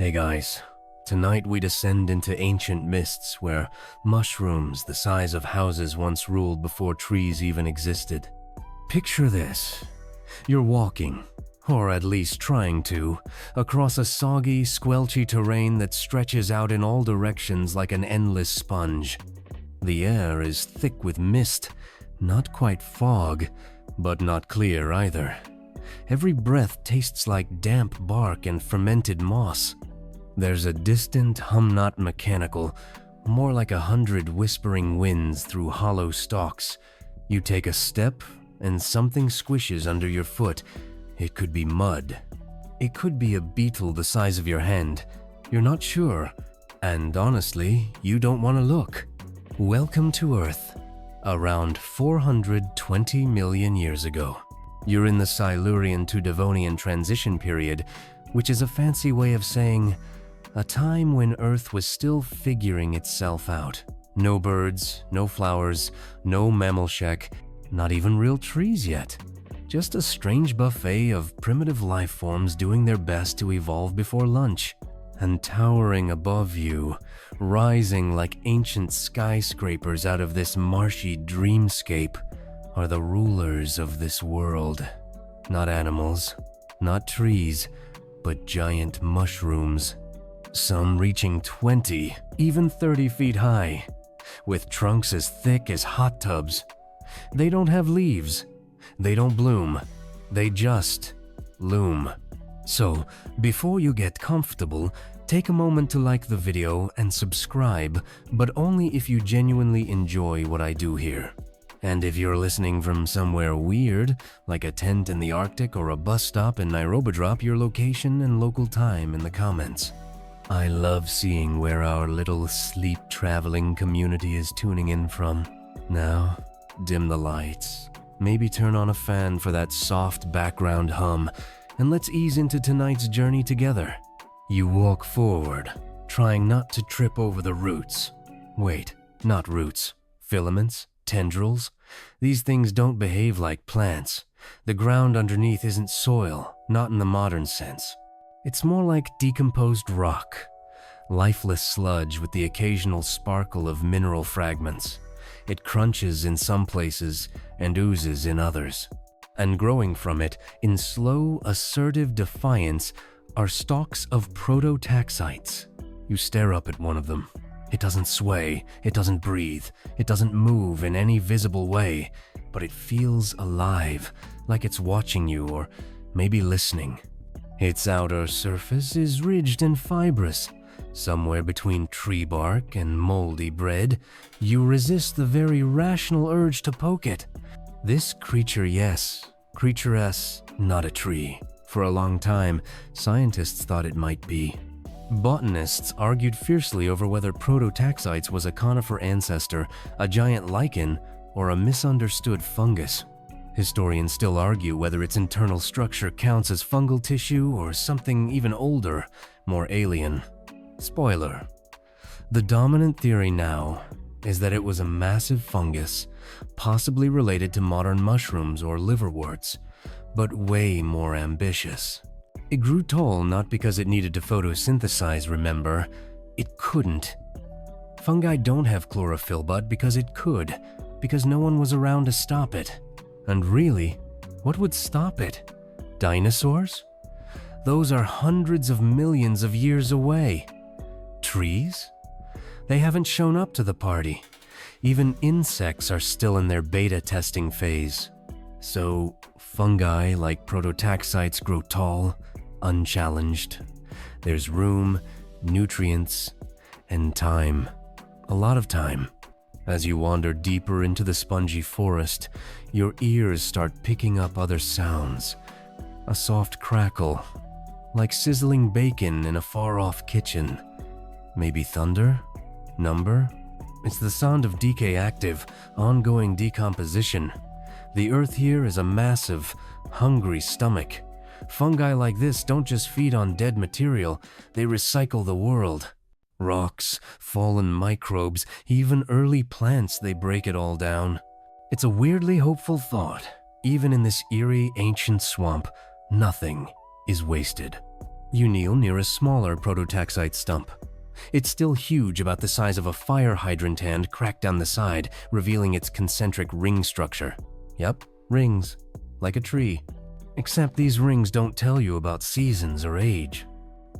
Hey guys, tonight we descend into ancient mists where mushrooms the size of houses once ruled before trees even existed. Picture this. You're walking, or at least trying to, across a soggy, squelchy terrain that stretches out in all directions like an endless sponge. The air is thick with mist, not quite fog, but not clear either. Every breath tastes like damp bark and fermented moss. There's a distant hum, not mechanical, more like 100 whispering winds through hollow stalks. You take a step, and something squishes under your foot. It could be mud. It could be a beetle the size of your hand. You're not sure, and honestly, you don't want to look. Welcome to Earth, around 420 million years ago. You're in the Silurian to Devonian transition period, which is a fancy way of saying a time when Earth was still figuring itself out. No birds, no flowers, no mammal shack, not even real trees yet. Just a strange buffet of primitive life forms doing their best to evolve before lunch. And towering above you, rising like ancient skyscrapers out of this marshy dreamscape, are the rulers of this world. Not animals, not trees, but giant mushrooms. Some reaching 20, even 30 feet high, with trunks as thick as hot tubs. They don't have leaves. They don't bloom. They just loom. So, before you get comfortable, take a moment to like the video and subscribe, but only if you genuinely enjoy what I do here. And if you're listening from somewhere weird, like a tent in the Arctic or a bus stop in Nairobi, drop your location and local time in the comments. I love seeing where our little sleep-traveling community is tuning in from. Now, dim the lights. Maybe turn on a fan for that soft background hum, and let's ease into tonight's journey together. You walk forward, trying not to trip over the roots. Wait, not roots. Filaments? Tendrils? These things don't behave like plants. The ground underneath isn't soil, not in the modern sense. It's more like decomposed rock, lifeless sludge with the occasional sparkle of mineral fragments. It crunches in some places and oozes in others. And growing from it, in slow, assertive defiance, are stalks of prototaxites. You stare up at one of them. It doesn't sway, it doesn't breathe, it doesn't move in any visible way, but it feels alive, like it's watching you or maybe listening. Its outer surface is ridged and fibrous. Somewhere between tree bark and moldy bread, you resist the very rational urge to poke it. This creature, yes. Creaturess, not a tree. For a long time, scientists thought it might be. Botanists argued fiercely over whether Prototaxites was a conifer ancestor, a giant lichen, or a misunderstood fungus. Historians still argue whether its internal structure counts as fungal tissue or something even older, more alien. Spoiler: the dominant theory now is that it was a massive fungus, possibly related to modern mushrooms or liverworts, but way more ambitious. It grew tall not because it needed to photosynthesize, remember? It couldn't. Fungi don't have chlorophyll, but because it could, because no one was around to stop it. And really, what would stop it? Dinosaurs? Those are hundreds of millions of years away. Trees? They haven't shown up to the party. Even insects are still in their beta testing phase. So, fungi like prototaxites grow tall, unchallenged. There's room, nutrients, and time. A lot of time. As you wander deeper into the spongy forest, your ears start picking up other sounds. A soft crackle, like sizzling bacon in a far-off kitchen. Maybe thunder? Number? It's the sound of decay-active, ongoing decomposition. The earth here is a massive, hungry stomach. Fungi like this don't just feed on dead material, they recycle the world. Rocks, fallen microbes, even early plants, they break it all down. It's a weirdly hopeful thought. Even in this eerie, ancient swamp, nothing is wasted. You kneel near a smaller prototaxite stump. It's still huge, about the size of a fire hydrant hand cracked down the side, revealing its concentric ring structure. Yep, rings. Like a tree. Except these rings don't tell you about seasons or age.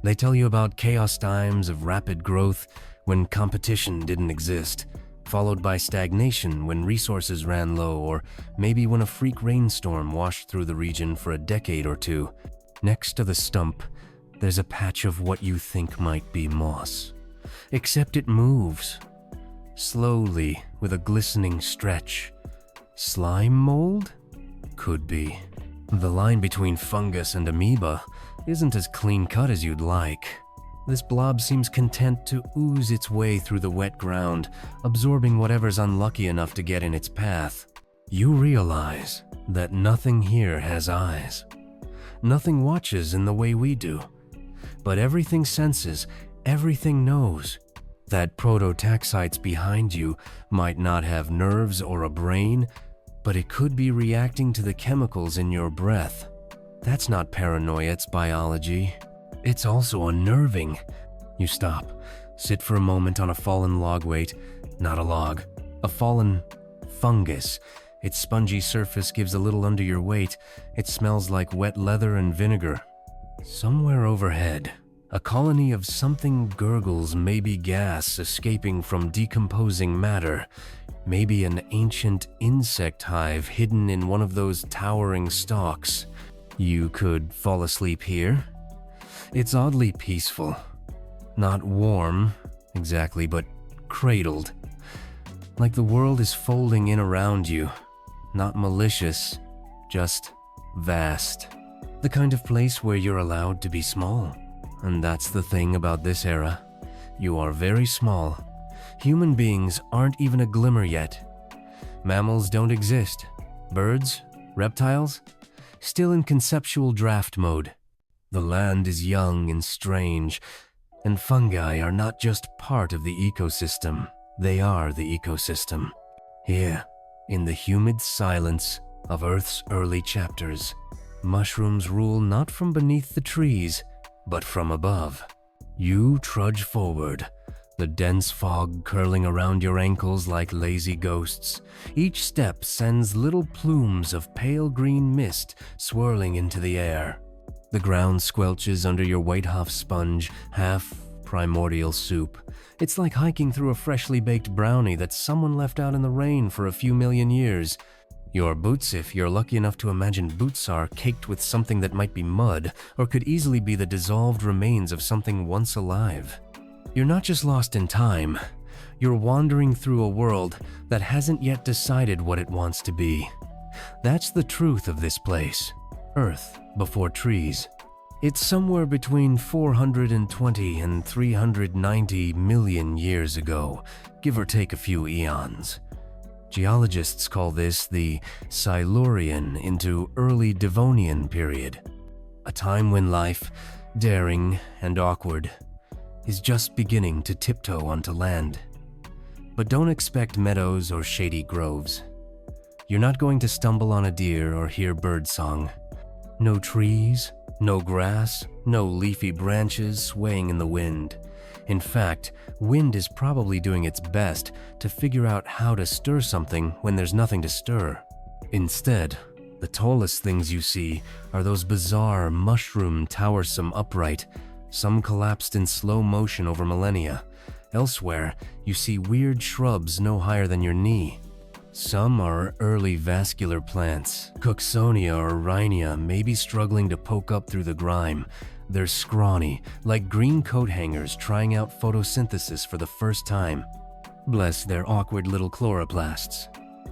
They tell you about chaos times of rapid growth when competition didn't exist, followed by stagnation when resources ran low, or maybe when a freak rainstorm washed through the region for a decade or two. Next to the stump, there's a patch of what you think might be moss. Except it moves. Slowly, with a glistening stretch. Slime mold? Could be. The line between fungus and amoeba isn't as clean-cut as you'd like. This blob seems content to ooze its way through the wet ground, absorbing whatever's unlucky enough to get in its path. You realize that nothing here has eyes. Nothing watches in the way we do. But everything senses, everything knows. That prototaxites behind you might not have nerves or a brain, but it could be reacting to the chemicals in your breath. That's not paranoia, it's biology. It's also unnerving. You stop, sit for a moment on a fallen log weight, not a log, a fallen fungus. Its spongy surface gives a little under your weight. It smells like wet leather and vinegar. Somewhere overhead, a colony of something gurgles, maybe gas escaping from decomposing matter, maybe an ancient insect hive hidden in one of those towering stalks. You could fall asleep here. It's oddly peaceful. Not warm, exactly, but cradled. Like the world is folding in around you. Not malicious, just vast. The kind of place where you're allowed to be small. And that's the thing about this era. You are very small. Human beings aren't even a glimmer yet. Mammals don't exist. Birds, reptiles, still in conceptual draft mode. The land is young and strange, and fungi are not just part of the ecosystem. They are the ecosystem. Here, in the humid silence of Earth's early chapters, mushrooms rule not from beneath the trees, but from above. You trudge forward, the dense fog curling around your ankles like lazy ghosts. Each step sends little plumes of pale green mist swirling into the air. The ground squelches under your white-half sponge, half primordial soup. It's like hiking through a freshly baked brownie that someone left out in the rain for a few million years. Your boots, if you're lucky enough to imagine boots, are caked with something that might be mud, or could easily be the dissolved remains of something once alive. You're not just lost in time, you're wandering through a world that hasn't yet decided what it wants to be. That's the truth of this place. Earth before trees. It's somewhere between 420 and 390 million years ago, give or take a few eons. Geologists call this the Silurian into early Devonian period, a time when life, daring and awkward, is just beginning to tiptoe onto land. But don't expect meadows or shady groves. You're not going to stumble on a deer or hear birdsong. No trees, no grass, no leafy branches swaying in the wind. In fact, wind is probably doing its best to figure out how to stir something when there's nothing to stir. Instead, the tallest things you see are those bizarre mushroom towersome upright, some collapsed in slow motion over millennia. Elsewhere, you see weird shrubs no higher than your knee. Some are early vascular plants. Cooksonia or Rhynia may be struggling to poke up through the grime. They're scrawny, like green coat hangers trying out photosynthesis for the first time. Bless their awkward little chloroplasts.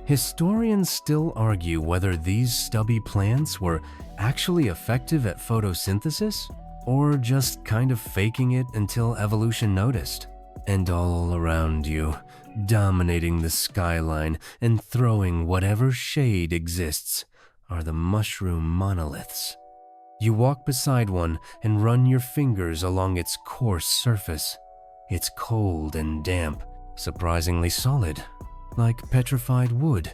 Historians still argue whether these stubby plants were actually effective at photosynthesis, or just kind of faking it until evolution noticed. And all around you, dominating the skyline and throwing whatever shade exists, are the mushroom monoliths. You walk beside one and run your fingers along its coarse surface. It's cold and damp, surprisingly solid, like petrified wood.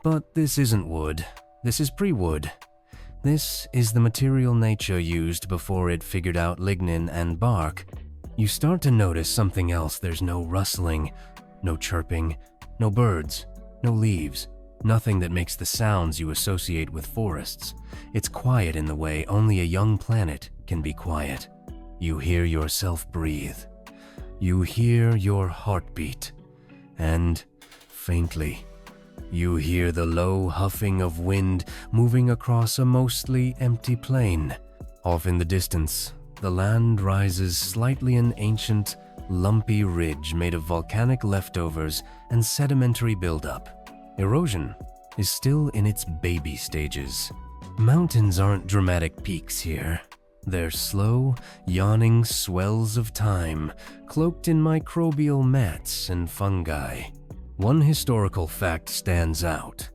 But this isn't wood. This is pre-wood. This is the material nature used before it figured out lignin and bark. You start to notice something else. There's no rustling, no chirping, no birds, no leaves, nothing that makes the sounds you associate with forests. It's quiet in the way only a young planet can be quiet. You hear yourself breathe. You hear your heartbeat. And, faintly, you hear the low huffing of wind moving across a mostly empty plain. Off in the distance, the land rises slightly an ancient, lumpy ridge made of volcanic leftovers and sedimentary buildup. Erosion is still in its baby stages. Mountains aren't dramatic peaks here. They're slow, yawning swells of time, cloaked in microbial mats and fungi. One historical fact stands out.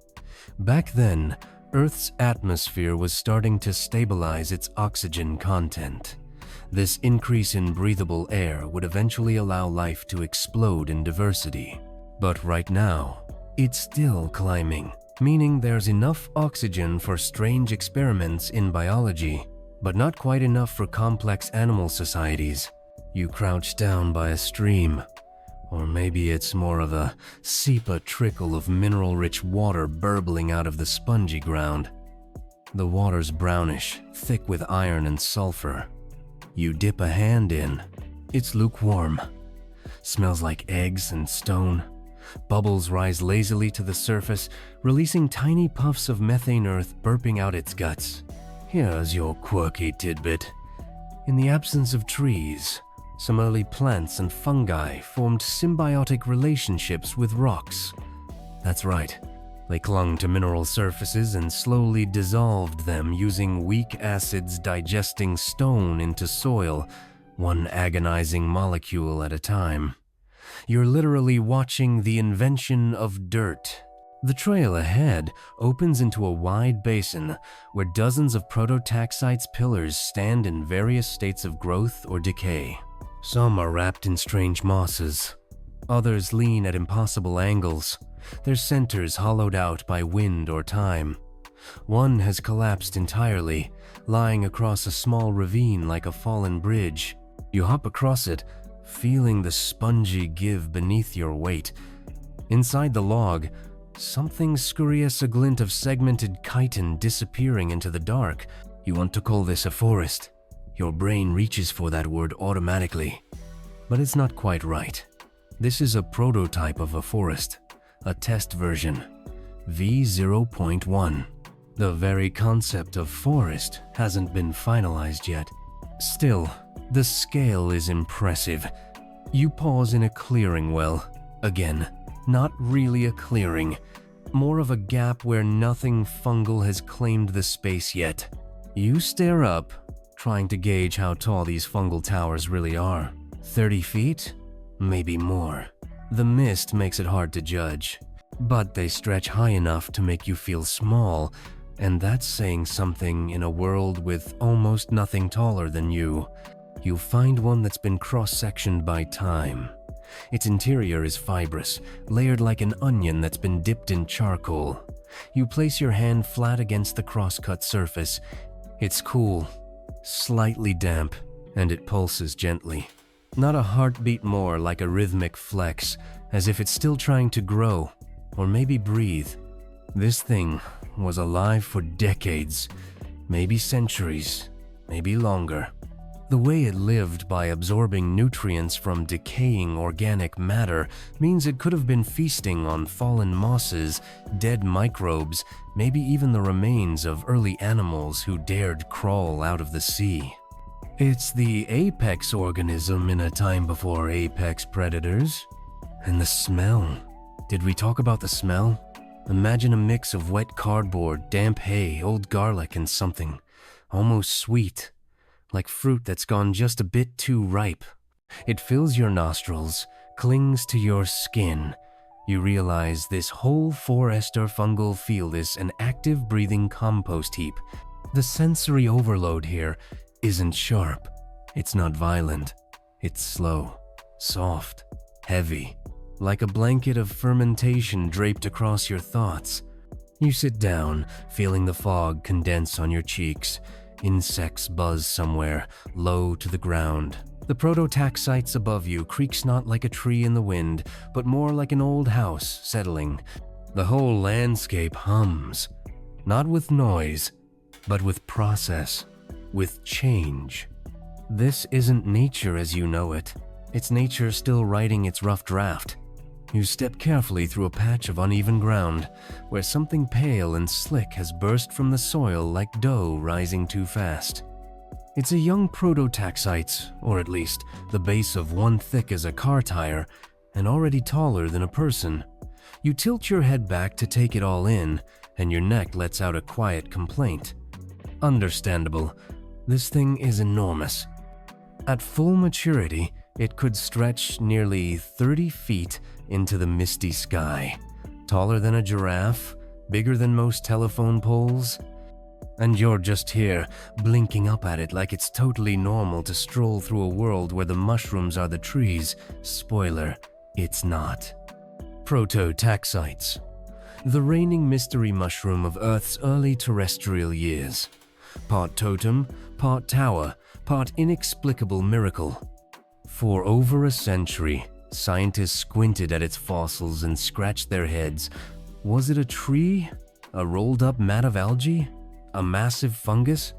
Back then, Earth's atmosphere was starting to stabilize its oxygen content. This increase in breathable air would eventually allow life to explode in diversity. But right now, it's still climbing, meaning there's enough oxygen for strange experiments in biology, but not quite enough for complex animal societies. You crouch down by a stream, or maybe it's more of a seep-a trickle of mineral-rich water burbling out of the spongy ground. The water's brownish, thick with iron and sulfur. You dip a hand in. It's lukewarm. Smells like eggs and stone. Bubbles rise lazily to the surface, releasing tiny puffs of methane earth burping out its guts. Here's your quirky tidbit. In the absence of trees, some early plants and fungi formed symbiotic relationships with rocks. That's right. They clung to mineral surfaces and slowly dissolved them using weak acids digesting stone into soil, one agonizing molecule at a time. You're literally watching the invention of dirt. The trail ahead opens into a wide basin where dozens of Prototaxites pillars stand in various states of growth or decay. Some are wrapped in strange mosses. Others lean at impossible angles, their centers hollowed out by wind or time. One has collapsed entirely, lying across a small ravine like a fallen bridge. You hop across it, feeling the spongy give beneath your weight. Inside the log, something scurrious, a glint of segmented chitin disappearing into the dark. You want to call this a forest. Your brain reaches for that word automatically. But it's not quite right. This is a prototype of a forest, a test version, V0.1. The very concept of forest hasn't been finalized yet. Still, the scale is impressive. You pause in a clearing well. Again, not really a clearing, more of a gap where nothing fungal has claimed the space yet. You stare up, trying to gauge how tall these fungal towers really are. 30 feet? Maybe more. The mist makes it hard to judge, but they stretch high enough to make you feel small, and that's saying something in a world with almost nothing taller than you. You find one that's been cross-sectioned by time. Its interior is fibrous, layered like an onion that's been dipped in charcoal. You place your hand flat against the cross-cut surface. It's cool, slightly damp, and it pulses gently. Not a heartbeat more, like a rhythmic flex, as if it's still trying to grow, or maybe breathe. This thing was alive for decades, maybe centuries, maybe longer. The way it lived by absorbing nutrients from decaying organic matter means it could have been feasting on fallen mosses, dead microbes, maybe even the remains of early animals who dared crawl out of the sea. It's the apex organism in a time before apex predators. And the smell. Did we talk about the smell? Imagine a mix of wet cardboard, damp hay, old garlic, and something almost sweet, like fruit that's gone just a bit too ripe. It fills your nostrils, clings to your skin. You realize this whole forest or fungal field is an active breathing compost heap. The sensory overload here isn't sharp. It's not violent. It's slow, soft, heavy, like a blanket of fermentation draped across your thoughts. You sit down, feeling the fog condense on your cheeks. Insects buzz somewhere, low to the ground. The Prototaxites above you creaks not like a tree in the wind, but more like an old house settling. The whole landscape hums, not with noise, but with process, with change. This isn't nature as you know it. It's nature still writing its rough draft. You step carefully through a patch of uneven ground, where something pale and slick has burst from the soil like dough rising too fast. It's a young Prototaxite, or at least the base of one thick as a car tire, and already taller than a person. You tilt your head back to take it all in, and your neck lets out a quiet complaint. Understandable. This thing is enormous. At full maturity, it could stretch nearly 30 feet into the misty sky, taller than a giraffe, bigger than most telephone poles. And you're just here, blinking up at it like it's totally normal to stroll through a world where the mushrooms are the trees. Spoiler, it's not. Prototaxites, the reigning mystery mushroom of Earth's early terrestrial years. Part totem, part tower, part inexplicable miracle. For over a century, scientists squinted at its fossils and scratched their heads. Was it a tree? A rolled-up mat of algae? A massive fungus?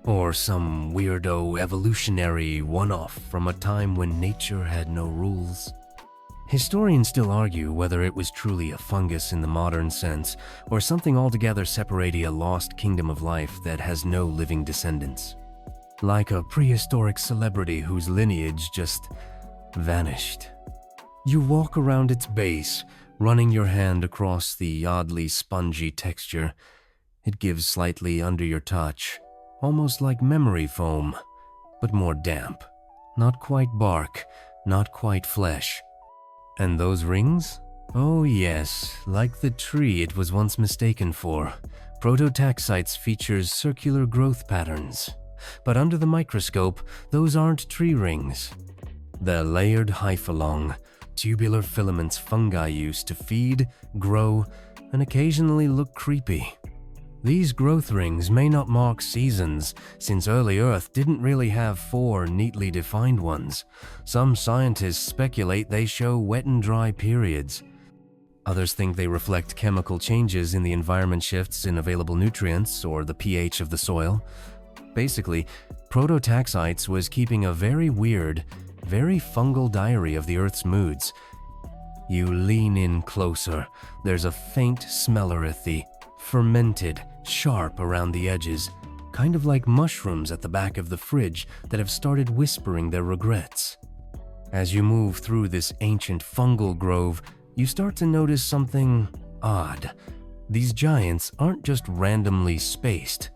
Or some weirdo evolutionary one-off from a time when nature had no rules? Historians still argue whether it was truly a fungus in the modern sense, or something altogether separating a lost kingdom of life that has no living descendants. Like a prehistoric celebrity whose lineage just vanished. You walk around its base, running your hand across the oddly spongy texture. It gives slightly under your touch, almost like memory foam, but more damp. Not quite bark, not quite flesh. And those rings? Oh yes, like the tree it was once mistaken for. Prototaxites features circular growth patterns. But under the microscope, those aren't tree rings. They're layered hyphalong, tubular filaments fungi use to feed, grow, and occasionally look creepy. These growth rings may not mark seasons, since early Earth didn't really have 4 neatly defined ones. Some scientists speculate they show wet and dry periods. Others think they reflect chemical changes in the environment, shifts in available nutrients or the pH of the soil. Basically, Prototaxites was keeping a very weird, very fungal diary of the Earth's moods. You lean in closer. There's a faint smell earthy, fermented, sharp around the edges, kind of like mushrooms at the back of the fridge that have started whispering their regrets. As you move through this ancient fungal grove, you start to notice something odd. These giants aren't just randomly spaced.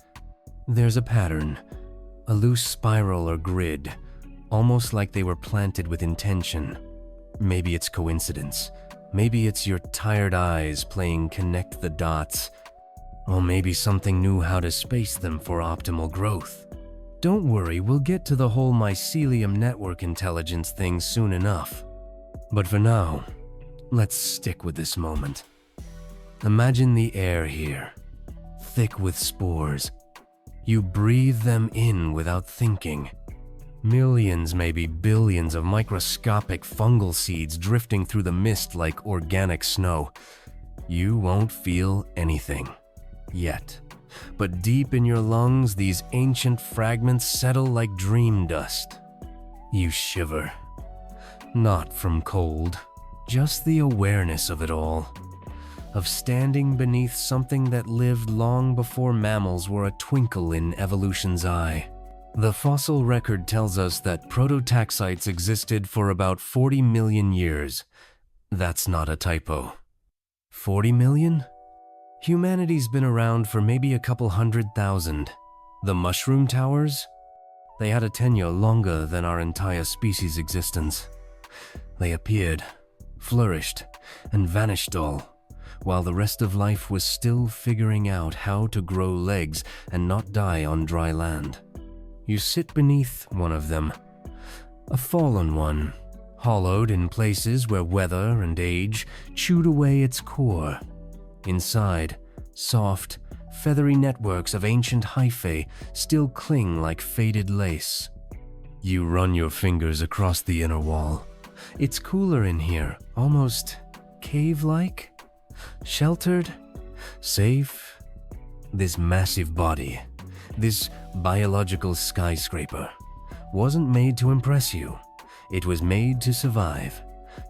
There's a pattern, a loose spiral or grid, almost like they were planted with intention. Maybe it's coincidence. Maybe it's your tired eyes playing connect the dots. Or maybe something knew how to space them for optimal growth. Don't worry, we'll get to the whole mycelium network intelligence thing soon enough. But for now, let's stick with this moment. Imagine the air here, thick with spores. You breathe them in without thinking. Millions, maybe billions of microscopic fungal seeds drifting through the mist like organic snow. You won't feel anything. Yet. But deep in your lungs, these ancient fragments settle like dream dust. You shiver. Not from cold, just the awareness of it all. Of standing beneath something that lived long before mammals were a twinkle in evolution's eye. The fossil record tells us that Prototaxites existed for about 40 million years. That's not a typo. 40 million? Humanity's been around for maybe a couple 100,000. The mushroom towers? They had a tenure longer than our entire species' existence. They appeared, flourished, and vanished all, while the rest of life was still figuring out how to grow legs and not die on dry land. You sit beneath one of them, a fallen one, hollowed in places where weather and age chewed away its core. Inside, Soft, feathery networks of ancient hyphae still cling like faded lace. You run your fingers across the inner wall. It's cooler in here, almost cave-like, sheltered, safe. This massive body, this biological skyscraper, wasn't made to impress you. It was made to survive,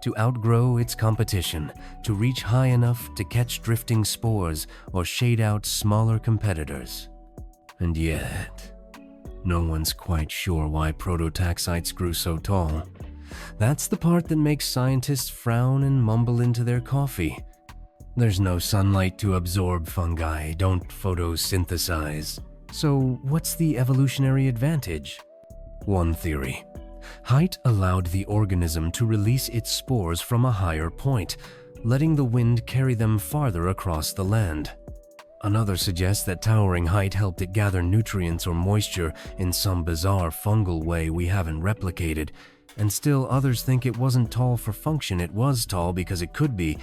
to outgrow its competition, to reach high enough to catch drifting spores or shade out smaller competitors. And yet, no one's quite sure why prototaxites grew so tall. That's the part that makes scientists frown and mumble into their coffee. There's no sunlight to absorb fungi, don't photosynthesize. So what's the evolutionary advantage? One theory. Height allowed the organism to release its spores from a higher point, letting the wind carry them farther across the land. Another suggests that towering height helped it gather nutrients or moisture in some bizarre fungal way we haven't replicated, and still others think it wasn't tall for function, it was tall because it could be.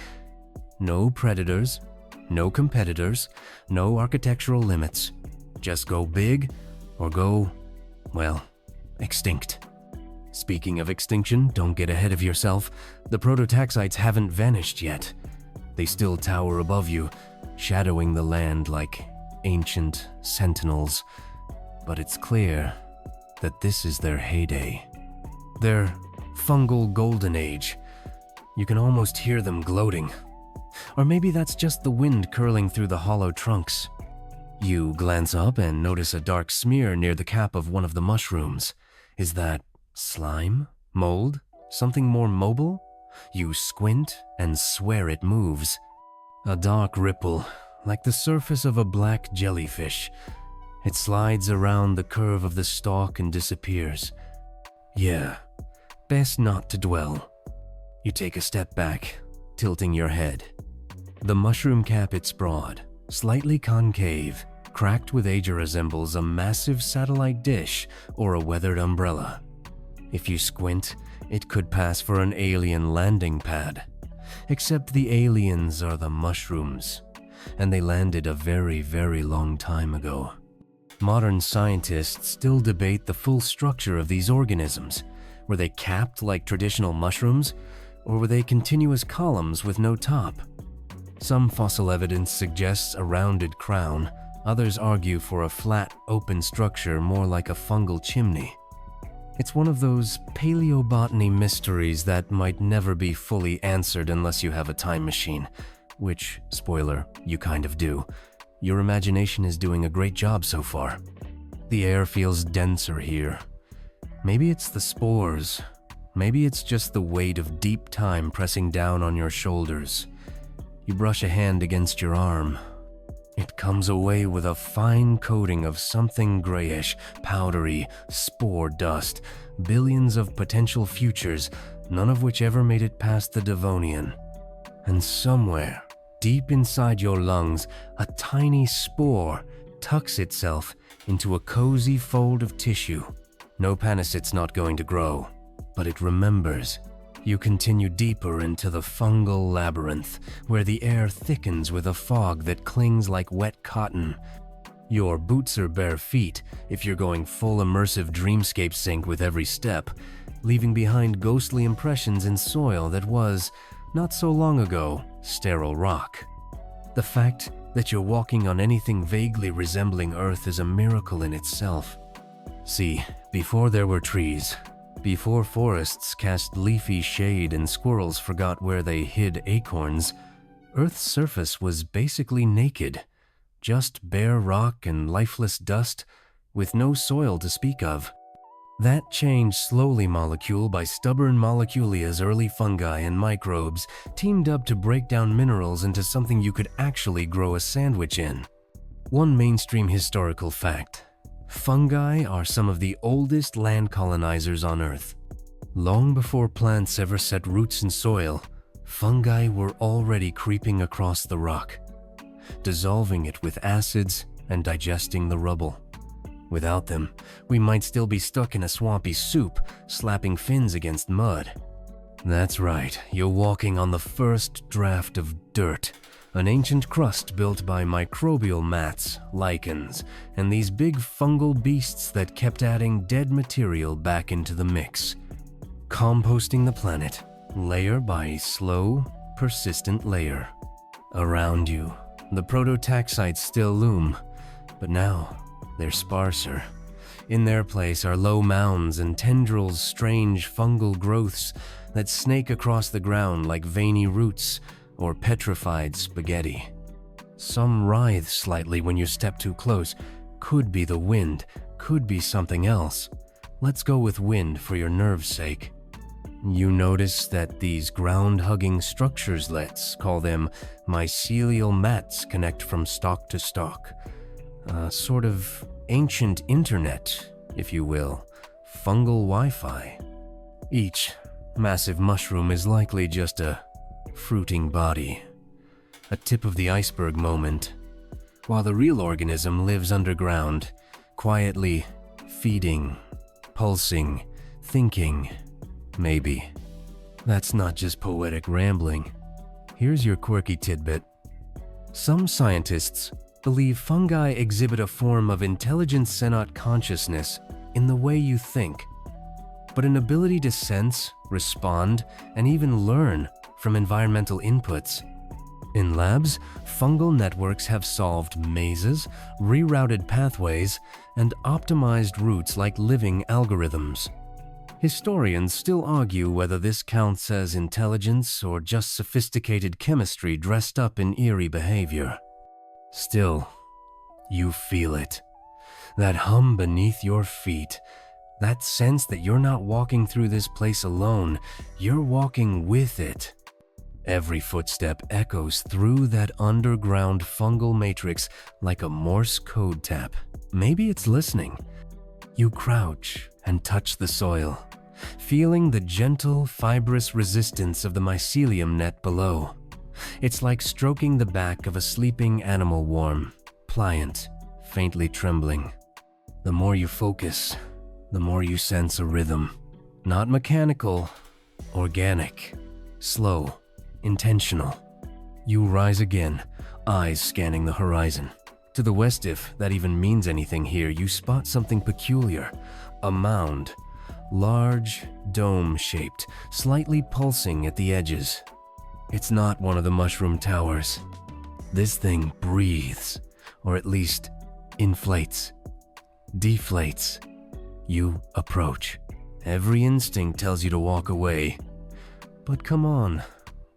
No predators, no competitors, no architectural limits. Just go big or go, well, extinct. Speaking of extinction, don't get ahead of yourself. The prototaxites haven't vanished yet. They still tower above you, shadowing the land like ancient sentinels. But it's clear that this is their heyday. Their fungal golden age. You can almost hear them gloating. Or maybe that's just the wind curling through the hollow trunks. You glance up and notice a dark smear near the cap of one of the mushrooms. Is that slime? Mold? Something more mobile? You squint and swear it moves. A dark ripple, like the surface of a black jellyfish. It slides around the curve of the stalk and disappears. Yeah, best not to dwell. You take a step back, tilting your head. The mushroom cap, it's broad, slightly concave, cracked with age resembles a massive satellite dish or a weathered umbrella. If you squint, it could pass for an alien landing pad. Except the aliens are the mushrooms, and they landed a very, very long time ago. Modern scientists still debate the full structure of these organisms. Were they capped like traditional mushrooms, or were they continuous columns with no top? Some fossil evidence suggests a rounded crown, others argue for a flat, open structure more like a fungal chimney. It's one of those paleobotany mysteries that might never be fully answered unless you have a time machine, which, spoiler, you kind of do. Your imagination is doing a great job so far. The air feels denser here. Maybe it's the spores. Maybe it's just the weight of deep time pressing down on your shoulders. You brush a hand against your arm. It comes away with a fine coating of something grayish, powdery, spore dust, billions of potential futures, none of which ever made it past the Devonian. And somewhere, deep inside your lungs, a tiny spore tucks itself into a cozy fold of tissue. No panicit's not going to grow, but it remembers. You continue deeper into the fungal labyrinth, where the air thickens with a fog that clings like wet cotton. Your boots are bare feet if you're going full immersive dreamscape sync with every step, leaving behind ghostly impressions in soil that was, not so long ago, sterile rock. The fact that you're walking on anything vaguely resembling Earth is a miracle in itself. See, before there were trees, before forests cast leafy shade and squirrels forgot where they hid acorns, Earth's surface was basically naked, just bare rock and lifeless dust, with no soil to speak of. That changed slowly molecule by stubborn moleculia as early fungi and microbes teamed up to break down minerals into something you could actually grow a sandwich in. One mainstream historical fact: fungi are some of the oldest land colonizers on Earth. Long before plants ever set roots in soil, fungi were already creeping across the rock, dissolving it with acids and digesting the rubble. Without them, we might still be stuck in a swampy soup, slapping fins against mud. That's right, you're walking on the first draft of dirt, An ancient crust built by microbial mats, lichens, and these big fungal beasts that kept adding dead material back into the mix. Composting the planet, layer by slow, persistent layer. Around you, the prototaxites still loom, but now they're sparser. In their place are low mounds and tendrils, strange fungal growths that snake across the ground like veiny roots or petrified spaghetti. Some writhe slightly when you step too close. Could be the wind, could be something else. Let's go with wind for your nerve's sake. You notice that these ground-hugging structures, let's call them mycelial mats, connect from stalk to stalk. A sort of ancient internet, if you will, fungal Wi-Fi. Each massive mushroom is likely just a fruiting body, a tip of the iceberg moment, while the real organism lives underground, quietly feeding, pulsing, thinking, maybe. That's not just poetic rambling. Here's your quirky tidbit. Some scientists believe fungi exhibit a form of intelligent senate consciousness in the way you think, but an ability to sense, respond, and even learn from environmental inputs. In labs, fungal networks have solved mazes, rerouted pathways, and optimized routes like living algorithms. Historians still argue whether this counts as intelligence or just sophisticated chemistry dressed up in eerie behavior. Still, you feel it. That hum beneath your feet. That sense that you're not walking through this place alone, you're walking with it. Every footstep echoes through that underground fungal matrix like a Morse code tap. Maybe it's listening. You crouch and touch the soil, feeling the gentle, fibrous resistance of the mycelium net below. It's like stroking the back of a sleeping animal, warm, pliant, faintly trembling. The more you focus, the more you sense a rhythm. Not mechanical, organic, slow, intentional. You rise again, eyes scanning the horizon. To the west, if that even means anything here, you spot something peculiar. A mound, large, dome-shaped, slightly pulsing at the edges. It's not one of the mushroom towers. This thing breathes, or at least inflates, deflates. You approach. Every instinct tells you to walk away. But come on,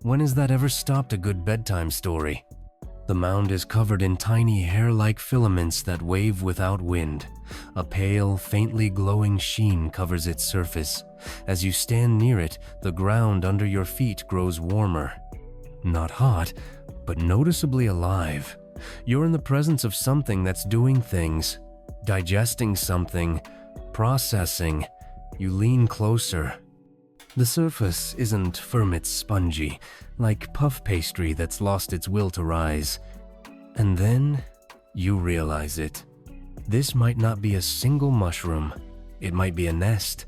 when has that ever stopped a good bedtime story? The mound is covered in tiny hair-like filaments that wave without wind. A pale, faintly glowing sheen covers its surface. As you stand near it, the ground under your feet grows warmer. Not hot, but noticeably alive. You're in the presence of something that's doing things, digesting something, processing. You lean closer. The surface isn't firm, it's spongy, like puff pastry that's lost its will to rise. And then you realize it. This might not be a single mushroom. It might be a nest.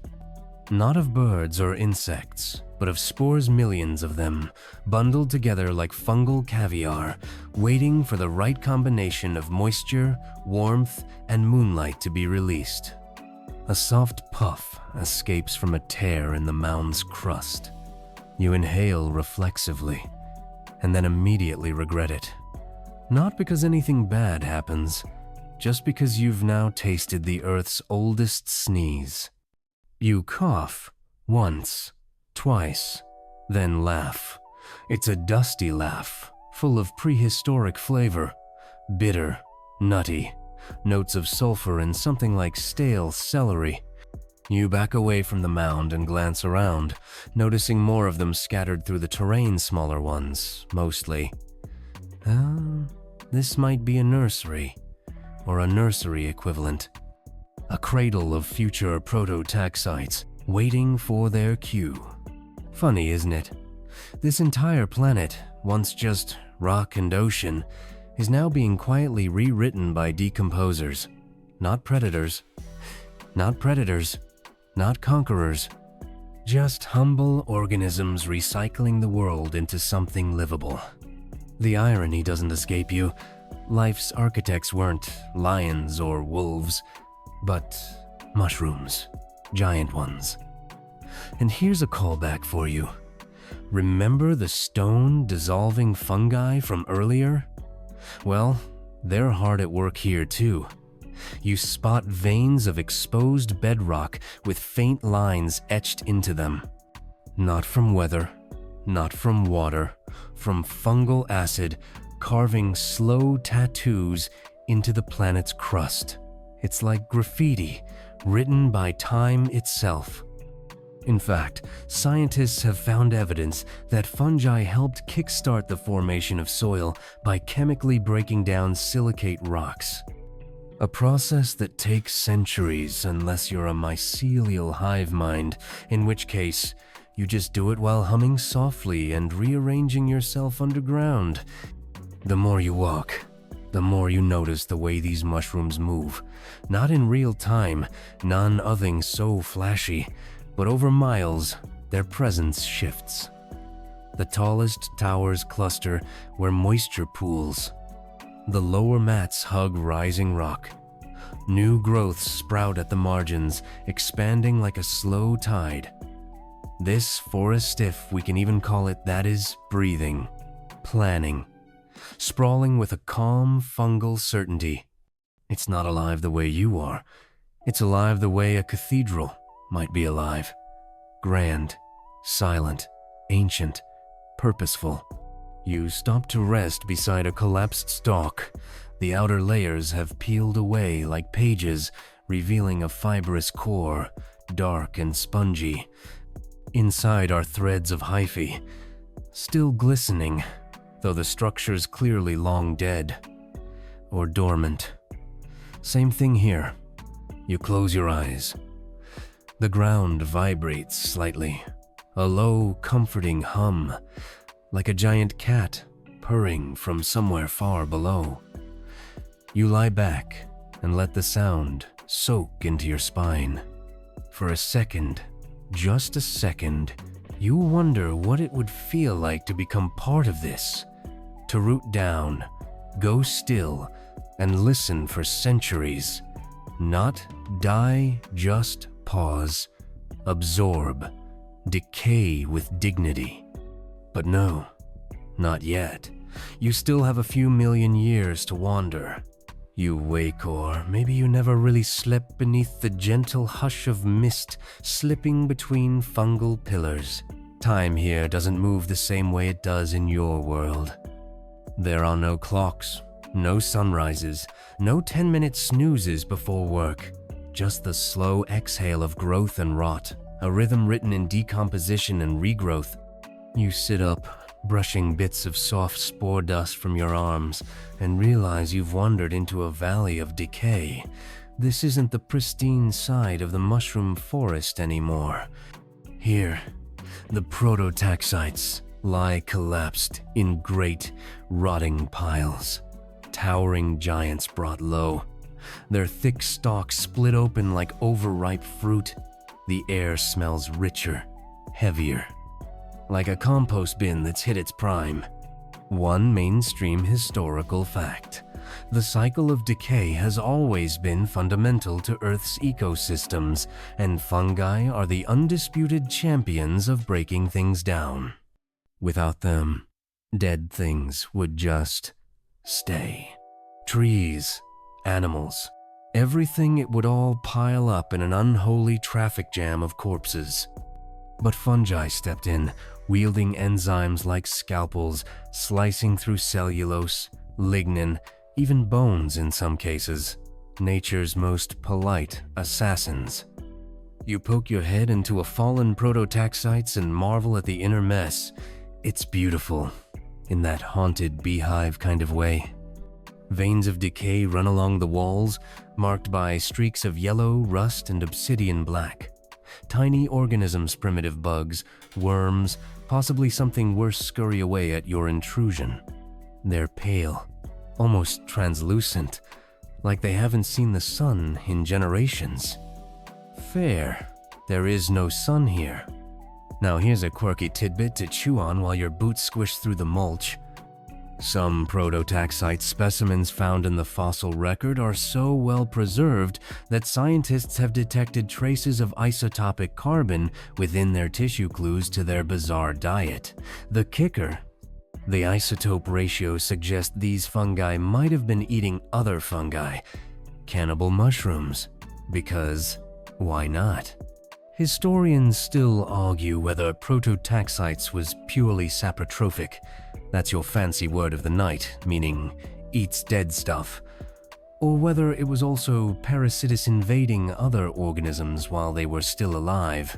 Not of birds or insects, but of spores, millions of them, bundled together like fungal caviar, waiting for the right combination of moisture, warmth, and moonlight to be released. A soft puff escapes from a tear in the mound's crust. You inhale reflexively, and then immediately regret it. Not because anything bad happens, just because you've now tasted the Earth's oldest sneeze. You cough once, twice, then laugh. It's a dusty laugh, full of prehistoric flavor, bitter, nutty, notes of sulfur and something like stale celery. You back away from the mound and glance around, noticing more of them scattered through the terrain, smaller ones, mostly. This might be a nursery, or a nursery equivalent. A cradle of future prototaxites, waiting for their cue. Funny, isn't it? This entire planet, once just rock and ocean, is now being quietly rewritten by decomposers. Not predators. Not predators. Not conquerors. Just humble organisms recycling the world into something livable. The irony doesn't escape you. Life's architects weren't lions or wolves, but mushrooms, giant ones. And here's a callback for you. Remember the stone-dissolving fungi from earlier? Well, they're hard at work here too. You spot veins of exposed bedrock with faint lines etched into them. Not from weather, not from water, from fungal acid carving slow tattoos into the planet's crust. It's like graffiti written by time itself. In fact, scientists have found evidence that fungi helped kickstart the formation of soil by chemically breaking down silicate rocks. A process that takes centuries unless you're a mycelial hive mind, in which case, you just do it while humming softly and rearranging yourself underground. The more you walk, the more you notice the way these mushrooms move. Not in real time, none so flashy, but over miles, their presence shifts. The tallest towers cluster where moisture pools. The lower mats hug rising rock. New growths sprout at the margins, expanding like a slow tide. This forest, if we can even call it that, is breathing, planning, sprawling with a calm fungal certainty. It's not alive the way you are. It's alive the way a cathedral might be alive. Grand, silent, ancient, purposeful. You stop to rest beside a collapsed stalk. The outer layers have peeled away like pages, revealing a fibrous core, dark and spongy. Inside are threads of hyphae, still glistening, though the structure's clearly long dead or dormant. Same thing here. You close your eyes. The ground vibrates slightly, a low, comforting hum, like a giant cat purring from somewhere far below. You lie back and let the sound soak into your spine. For a second, just a second, you wonder what it would feel like to become part of this, to root down, go still, and listen for centuries. Not die, just pause, absorb, decay with dignity. But no, not yet. You still have a few million years to wander. You wake, or maybe you never really slept beneath the gentle hush of mist slipping between fungal pillars. Time here doesn't move the same way it does in your world. There are no clocks, no sunrises, no 10-minute snoozes before work. Just the slow exhale of growth and rot, a rhythm written in decomposition and regrowth. You sit up, brushing bits of soft spore dust from your arms, and realize you've wandered into a valley of decay. This isn't the pristine side of the mushroom forest anymore. Here, the prototaxites lie collapsed in great, rotting piles. Towering giants brought low. Their thick stalks split open like overripe fruit. The air smells richer, heavier, like a compost bin that's hit its prime. One mainstream historical fact: the cycle of decay has always been fundamental to Earth's ecosystems, and fungi are the undisputed champions of breaking things down. Without them, dead things would just stay. Trees, animals, everything, it would all pile up in an unholy traffic jam of corpses. But fungi stepped in, wielding enzymes like scalpels, slicing through cellulose, lignin, even bones in some cases. Nature's most polite assassins. You poke your head into a fallen prototaxites and marvel at the inner mess. It's beautiful, in that haunted beehive kind of way. Veins of decay run along the walls, marked by streaks of yellow, rust, and obsidian black. Tiny organisms, primitive bugs, worms, possibly something worse scurry away at your intrusion. They're pale, almost translucent, like they haven't seen the sun in generations. Fair, there is no sun here. Now here's a quirky tidbit to chew on while your boots squish through the mulch. Some prototaxite specimens found in the fossil record are so well preserved that scientists have detected traces of isotopic carbon within their tissue clues to their bizarre diet. The kicker: the isotope ratio suggests these fungi might have been eating other fungi, cannibal mushrooms, because why not? Historians still argue whether Prototaxites was purely saprotrophic. That's your fancy word of the night, meaning eats dead stuff. Or whether it was also parasitous, invading other organisms while they were still alive.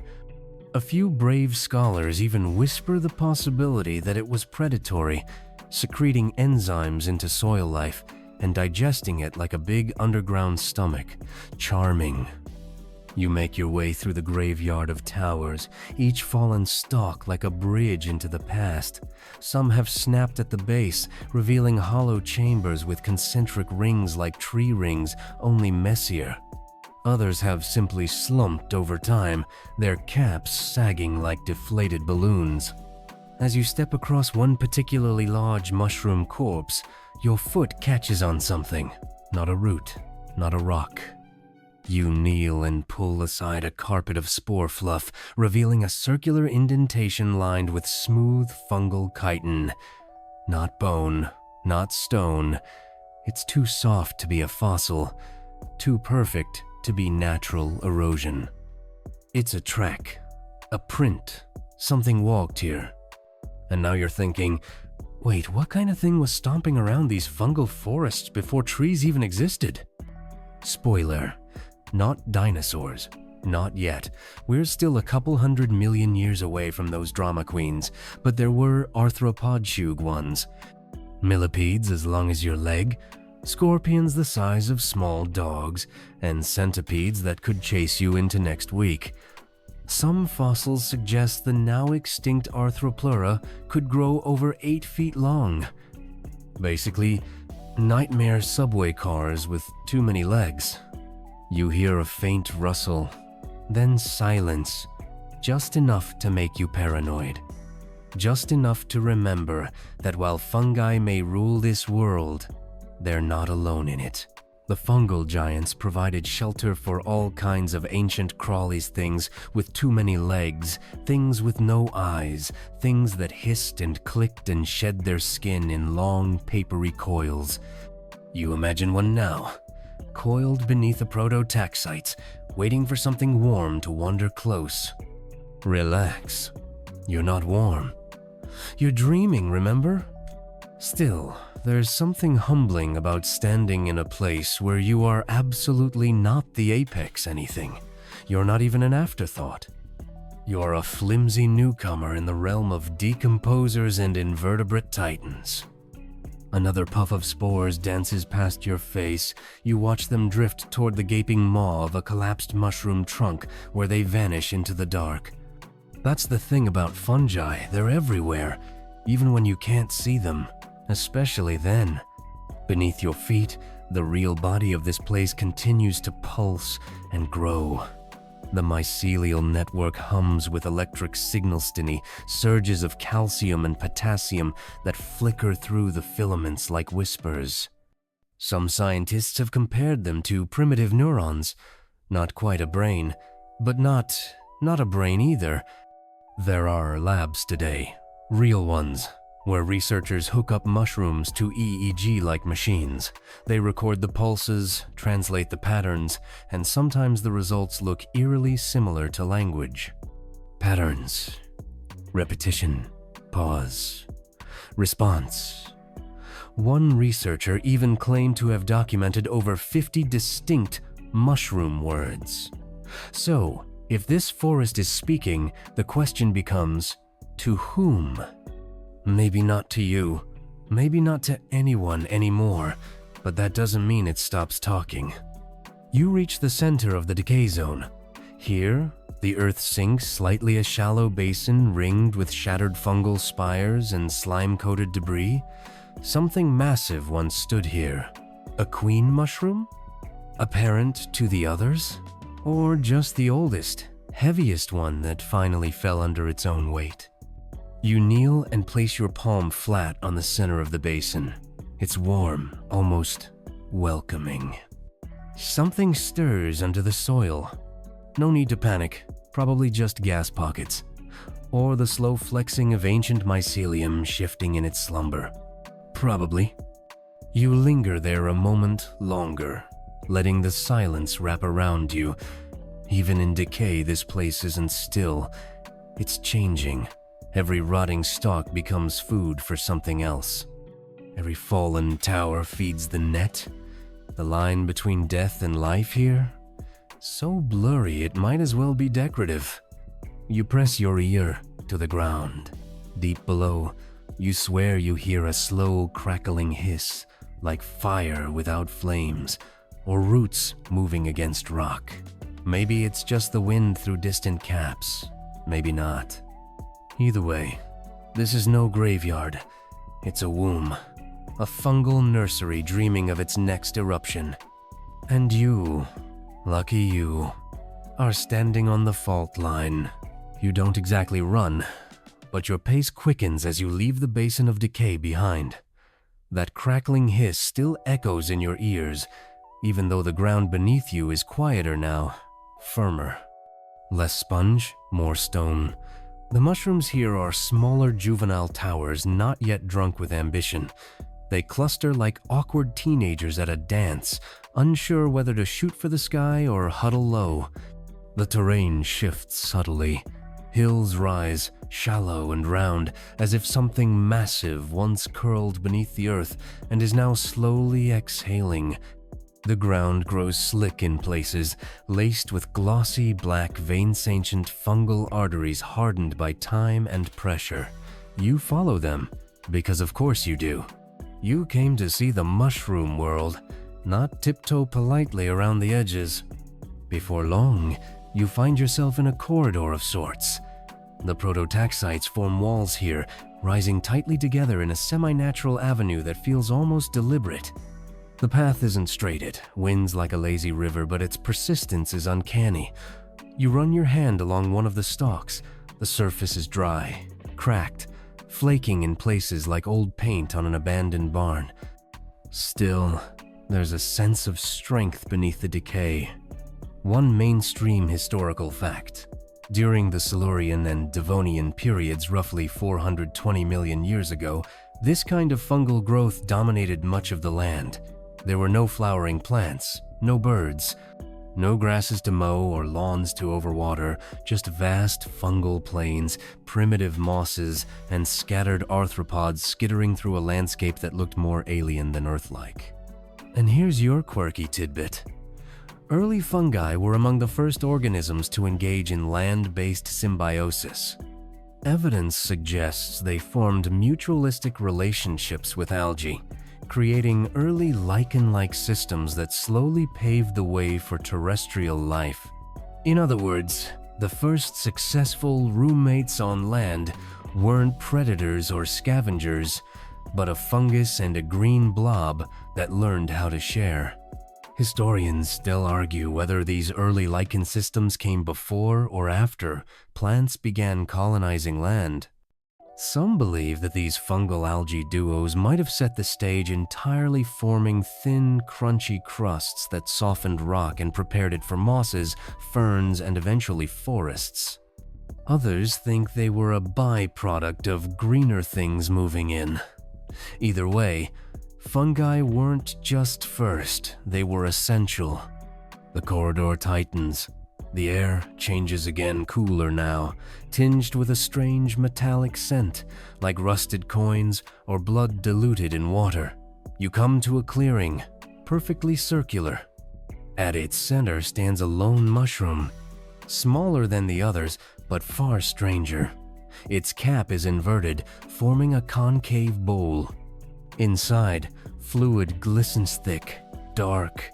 A few brave scholars even whisper the possibility that it was predatory, secreting enzymes into soil life and digesting it like a big underground stomach. Charming. You make your way through the graveyard of towers, each fallen stalk like a bridge into the past. Some have snapped at the base, revealing hollow chambers with concentric rings like tree rings, only messier. Others have simply slumped over time, their caps sagging like deflated balloons. As you step across one particularly large mushroom corpse, your foot catches on something. Not a root, not a rock. You kneel and pull aside a carpet of spore fluff, revealing a circular indentation lined with smooth fungal chitin. Not bone, not stone. It's too soft to be a fossil, too perfect to be natural erosion. It's a track, a print, something walked here. And now you're thinking, wait, what kind of thing was stomping around these fungal forests before trees even existed? Spoiler. Not dinosaurs. Not yet. We're still a couple 100 million years away from those drama queens, but there were arthropod ones. Millipedes as long as your leg, scorpions the size of small dogs, and centipedes that could chase you into next week. Some fossils suggest the now extinct Arthropleura could grow over 8 feet long. Basically, nightmare subway cars with too many legs. You hear a faint rustle, then silence, just enough to make you paranoid. Just enough to remember that while fungi may rule this world, they're not alone in it. The fungal giants provided shelter for all kinds of ancient crawlies, things with too many legs, things with no eyes, things that hissed and clicked and shed their skin in long, papery coils. You imagine one now, coiled beneath a prototaxite, waiting for something warm to wander close. Relax. You're not warm. You're dreaming, remember? Still, there's something humbling about standing in a place where you are absolutely not the apex anything. You're not even an afterthought. You're a flimsy newcomer in the realm of decomposers and invertebrate titans. Another puff of spores dances past your face. You watch them drift toward the gaping maw of a collapsed mushroom trunk where they vanish into the dark. That's the thing about fungi, they're everywhere, even when you can't see them, especially then. Beneath your feet, the real body of this place continues to pulse and grow. The mycelial network hums with electric signal stimuli, surges of calcium and potassium that flicker through the filaments like whispers. Some scientists have compared them to primitive neurons. Not quite a brain, but not a brain either. There are labs today, real ones, where researchers hook up mushrooms to EEG-like machines. They record the pulses, translate the patterns, and sometimes the results look eerily similar to language. Patterns. Repetition. Pause. Response. One researcher even claimed to have documented over 50 distinct mushroom words. So, if this forest is speaking, the question becomes, to whom? Maybe not to you, maybe not to anyone anymore, but that doesn't mean it stops talking. You reach the center of the decay zone. Here, the earth sinks slightly, a shallow basin ringed with shattered fungal spires and slime-coated debris. Something massive once stood here. A queen mushroom? Apparent to the others? Or just the oldest, heaviest one that finally fell under its own weight? You kneel and place your palm flat on the center of the basin. It's warm, almost welcoming. Something stirs under the soil. No need to panic, probably just gas pockets, or the slow flexing of ancient mycelium shifting in its slumber. Probably. You linger there a moment longer, letting the silence wrap around you. Even in decay, this place isn't still. It's changing. Every rotting stalk becomes food for something else. Every fallen tower feeds the net. The line between death and life here? So blurry it might as well be decorative. You press your ear to the ground. Deep below, you swear you hear a slow crackling hiss, like fire without flames, or roots moving against rock. Maybe it's just the wind through distant caps. Maybe not. Either way, this is no graveyard. It's a womb. A fungal nursery dreaming of its next eruption. And you, lucky you, are standing on the fault line. You don't exactly run, but your pace quickens as you leave the basin of decay behind. That crackling hiss still echoes in your ears, even though the ground beneath you is quieter now, firmer. Less sponge, more stone. The mushrooms here are smaller juvenile towers not yet drunk with ambition. They cluster like awkward teenagers at a dance, unsure whether to shoot for the sky or huddle low. The terrain shifts subtly. Hills rise, shallow and round, as if something massive once curled beneath the earth and is now slowly exhaling. The ground grows slick in places, laced with glossy black vein-sentient fungal arteries hardened by time and pressure. You follow them, because of course you do. You came to see the mushroom world, not tiptoe politely around the edges. Before long, you find yourself in a corridor of sorts. The Prototaxites form walls here, rising tightly together in a semi-natural avenue that feels almost deliberate. The path isn't straight, it winds like a lazy river, but its persistence is uncanny. You run your hand along one of the stalks. The surface is dry, cracked, flaking in places like old paint on an abandoned barn. Still, there's a sense of strength beneath the decay. One mainstream historical fact. During the Silurian and Devonian periods roughly 420 million years ago, this kind of fungal growth dominated much of the land. There were no flowering plants, no birds, no grasses to mow or lawns to overwater, just vast fungal plains, primitive mosses, and scattered arthropods skittering through a landscape that looked more alien than Earth-like. And here's your quirky tidbit. Early fungi were among the first organisms to engage in land-based symbiosis. Evidence suggests they formed mutualistic relationships with algae, creating early lichen-like systems that slowly paved the way for terrestrial life. In other words, the first successful roommates on land weren't predators or scavengers, but a fungus and a green blob that learned how to share. Historians still argue whether these early lichen systems came before or after plants began colonizing land. Some believe that these fungal algae duos might have set the stage entirely, forming thin, crunchy crusts that softened rock and prepared it for mosses, ferns, and eventually forests. Others think they were a byproduct of greener things moving in. Either way, fungi weren't just first, they were essential. The corridor tightens. The air changes again, cooler now, tinged with a strange metallic scent, like rusted coins or blood diluted in water. You come to a clearing, perfectly circular. At its center stands a lone mushroom, smaller than the others, but far stranger. Its cap is inverted, forming a concave bowl. Inside, fluid glistens thick, dark,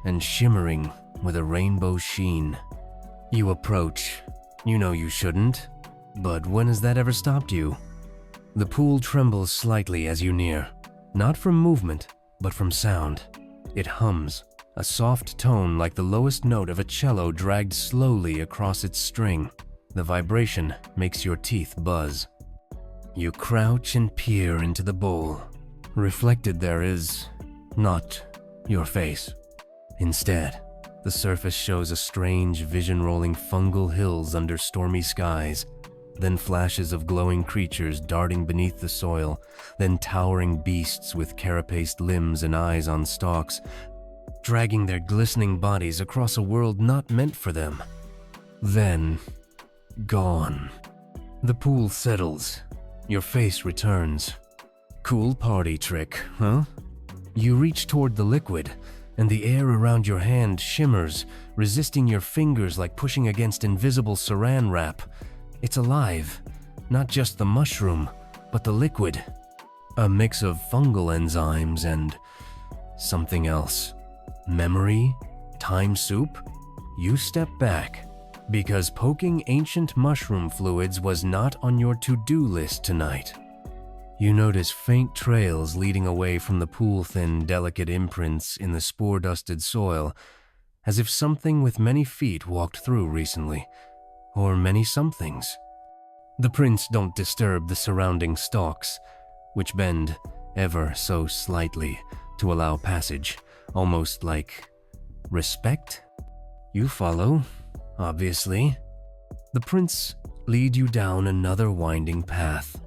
and shimmering with a rainbow sheen. You approach. You know you shouldn't, but when has that ever stopped you? The pool trembles slightly as you near, not from movement, but from sound. It hums, a soft tone like the lowest note of a cello dragged slowly across its string. The vibration makes your teeth buzz. You crouch and peer into the bowl. Reflected there is not your face. Instead, the surface shows a strange vision-rolling fungal hills under stormy skies, then flashes of glowing creatures darting beneath the soil, then towering beasts with carapaced limbs and eyes on stalks, dragging their glistening bodies across a world not meant for them. Then, gone. The pool settles. Your face returns. Cool party trick, huh? You reach toward the liquid, and the air around your hand shimmers, resisting your fingers like pushing against invisible saran wrap. It's alive, not just the mushroom, but the liquid. A mix of fungal enzymes and something else. Memory? Time soup? You step back, because poking ancient mushroom fluids was not on your to-do list tonight. You notice faint trails leading away from the pool-thin, delicate imprints in the spore-dusted soil, as if something with many feet walked through recently, or many somethings. The prints don't disturb the surrounding stalks, which bend ever so slightly to allow passage, almost like respect. You follow, obviously. The prints lead you down another winding path.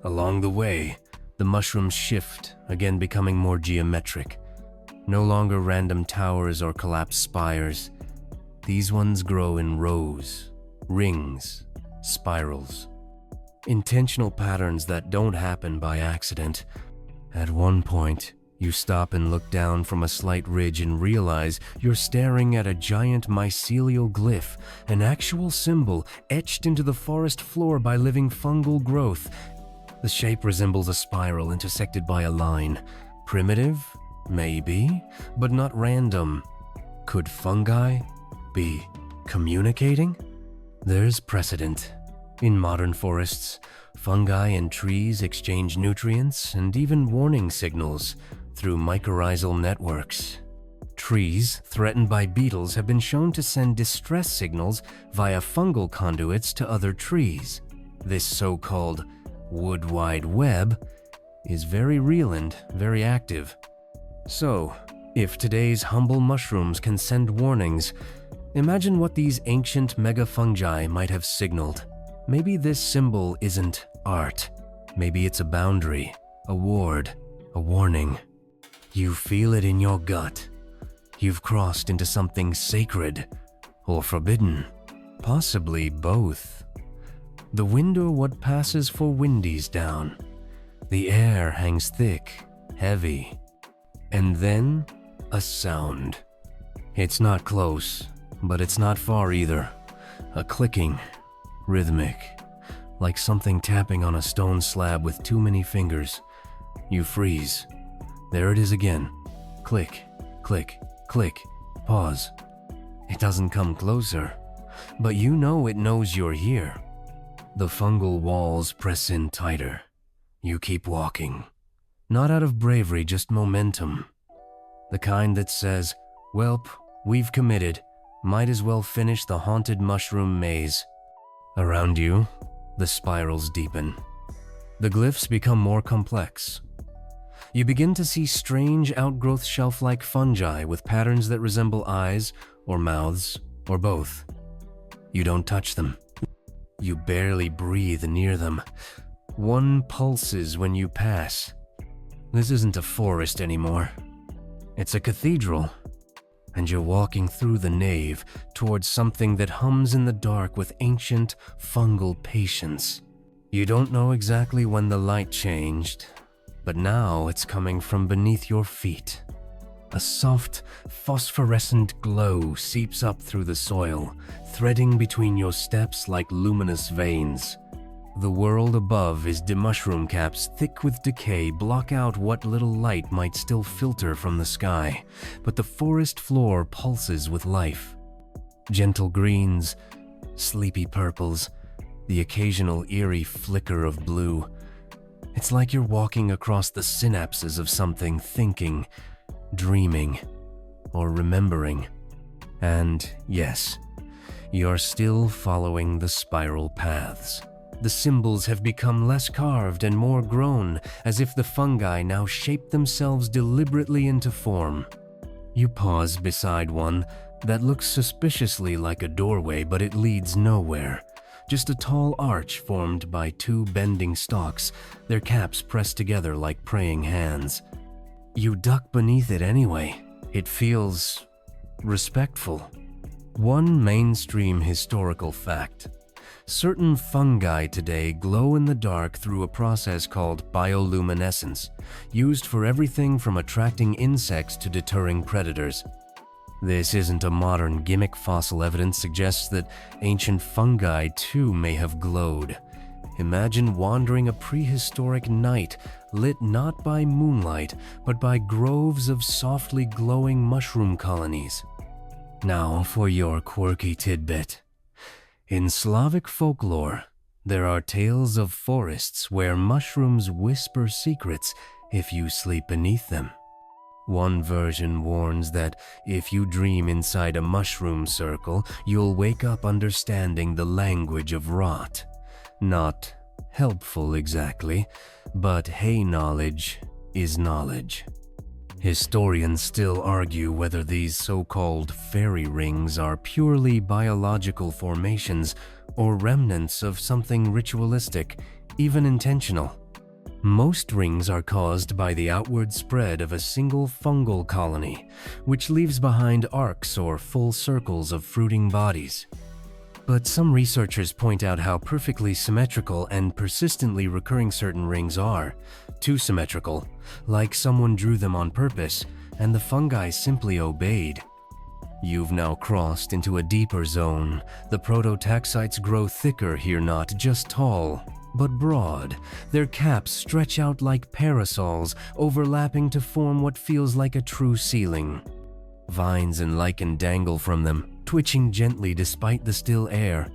Along the way, the mushrooms shift, again becoming more geometric. No longer random towers or collapsed spires. These ones grow in rows, rings, spirals. Intentional patterns that don't happen by accident. At one point, you stop and look down from a slight ridge and realize you're staring at a giant mycelial glyph, an actual symbol etched into the forest floor by living fungal growth. The shape resembles a spiral intersected by a line. Primitive? Maybe, but not random. Could fungi be communicating? There's precedent. In modern forests, fungi and trees exchange nutrients and even warning signals through mycorrhizal networks. Trees threatened by beetles have been shown to send distress signals via fungal conduits to other trees. This so-called wood wide web is very real and very active. So, if today's humble mushrooms can send warnings, imagine what these ancient megafungi might have signaled. Maybe this symbol isn't art. Maybe it's a boundary, a ward, a warning. You feel it in your gut. You've crossed into something sacred or forbidden, possibly both. The window what passes for windies down. The air hangs thick, heavy. And then, a sound. It's not close, but it's not far either. A clicking, rhythmic, like something tapping on a stone slab with too many fingers. You freeze. There it is again. Click, click, click, pause. It doesn't come closer, but you know it knows you're here. The fungal walls press in tighter. You keep walking. Not out of bravery, just momentum. The kind that says, "Welp, we've committed. Might as well finish the haunted mushroom maze." Around you, the spirals deepen. The glyphs become more complex. You begin to see strange outgrowth shelf-like fungi with patterns that resemble eyes or mouths or both. You don't touch them. You barely breathe near them. One pulses when you pass. This isn't a forest anymore. It's a cathedral. And you're walking through the nave towards something that hums in the dark with ancient fungal patience. You don't know exactly when the light changed, but now it's coming from beneath your feet. A soft, phosphorescent glow seeps up through the soil, threading between your steps like luminous veins. The world above is mushroom caps thick with decay block out what little light might still filter from the sky, but the forest floor pulses with life. Gentle greens, sleepy purples, the occasional eerie flicker of blue. It's like you're walking across the synapses of something thinking, dreaming, or remembering. And yes, you're still following the spiral paths. The symbols have become less carved and more grown, as if the fungi now shape themselves deliberately into form. You pause beside one that looks suspiciously like a doorway, but it leads nowhere. Just a tall arch formed by two bending stalks, their caps pressed together like praying hands. You duck beneath it anyway. It feels respectful. One mainstream historical fact. Certain fungi today glow in the dark through a process called bioluminescence, used for everything from attracting insects to deterring predators. This isn't a modern gimmick. Fossil evidence suggests that ancient fungi too may have glowed. Imagine wandering a prehistoric night lit not by moonlight, but by groves of softly glowing mushroom colonies. Now for your quirky tidbit. In Slavic folklore, there are tales of forests where mushrooms whisper secrets if you sleep beneath them. One version warns that if you dream inside a mushroom circle, you'll wake up understanding the language of rot. Not helpful exactly, but hey, knowledge is knowledge. Historians still argue whether these so-called fairy rings are purely biological formations or remnants of something ritualistic, even intentional. Most rings are caused by the outward spread of a single fungal colony, which leaves behind arcs or full circles of fruiting bodies. But some researchers point out how perfectly symmetrical and persistently recurring certain rings are. Too symmetrical, like someone drew them on purpose, and the fungi simply obeyed. You've now crossed into a deeper zone. The prototaxites grow thicker here, not just tall, but broad. Their caps stretch out like parasols, overlapping to form what feels like a true ceiling. Vines and lichen dangle from them, twitching gently despite the still air.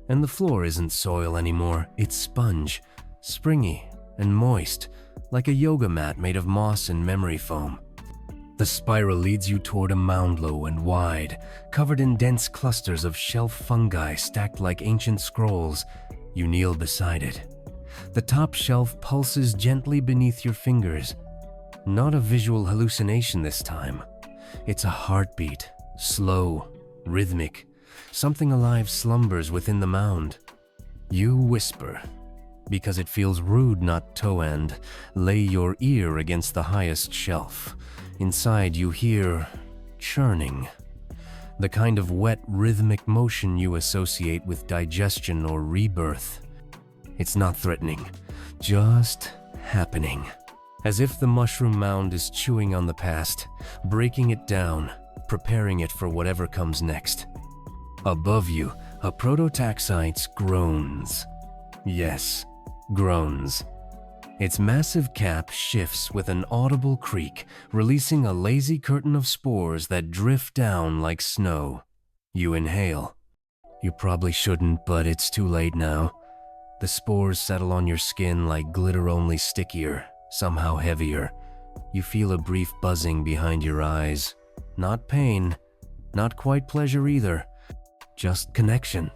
And the floor isn't soil anymore, it's sponge, springy and moist, like a yoga mat made of moss and memory foam. The spiral leads you toward a mound low and wide, covered in dense clusters of shelf fungi stacked like ancient scrolls. You kneel beside it. The top shelf pulses gently beneath your fingers. Not a visual hallucination this time. It's a heartbeat, slow, rhythmic. Something alive slumbers within the mound. You whisper, because it feels rude, not toe-end. Lay your ear against the highest shelf. Inside you hear churning, the kind of wet, rhythmic motion you associate with digestion or rebirth. It's not threatening, just happening. As if the mushroom mound is chewing on the past, breaking it down, preparing it for whatever comes next. Above you, a prototaxites groans. Yes, groans. Its massive cap shifts with an audible creak, releasing a lazy curtain of spores that drift down like snow. You inhale. You probably shouldn't, but it's too late now. The spores settle on your skin like glitter, only stickier, somehow heavier. You feel a brief buzzing behind your eyes. Not pain, not quite pleasure either, just connection.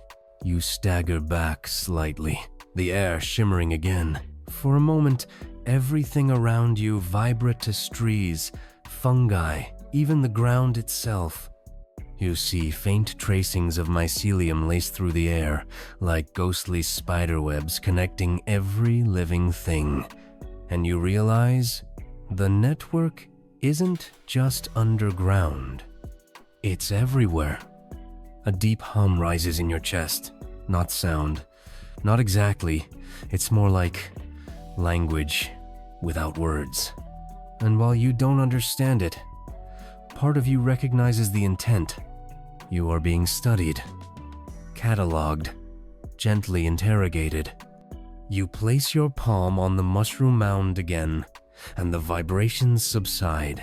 You stagger back slightly, the air shimmering again. For a moment, everything around you vibrate to strees, fungi, even the ground itself. You see faint tracings of mycelium lace through the air, like ghostly spiderwebs connecting every living thing. And you realize the network isn't just underground. It's everywhere. A deep hum rises in your chest. Not sound. Not exactly. It's more like language without words. And while you don't understand it, part of you recognizes the intent. You are being studied, cataloged, gently interrogated. You place your palm on the mushroom mound again, and the vibrations subside,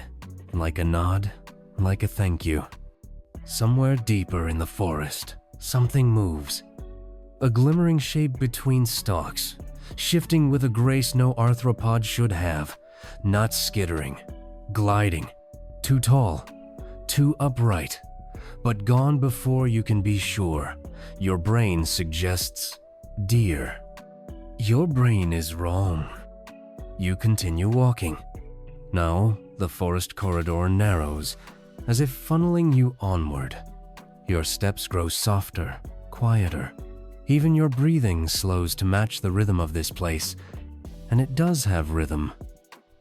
like a nod, like a thank you. Somewhere deeper in the forest, something moves. A glimmering shape between stalks, shifting with a grace no arthropod should have, not skittering, gliding, too tall, too upright, but gone before you can be sure. Your brain suggests deer. Your brain is wrong. You continue walking. Now, the forest corridor narrows, as if funneling you onward. Your steps grow softer, quieter. Even your breathing slows to match the rhythm of this place. And it does have rhythm.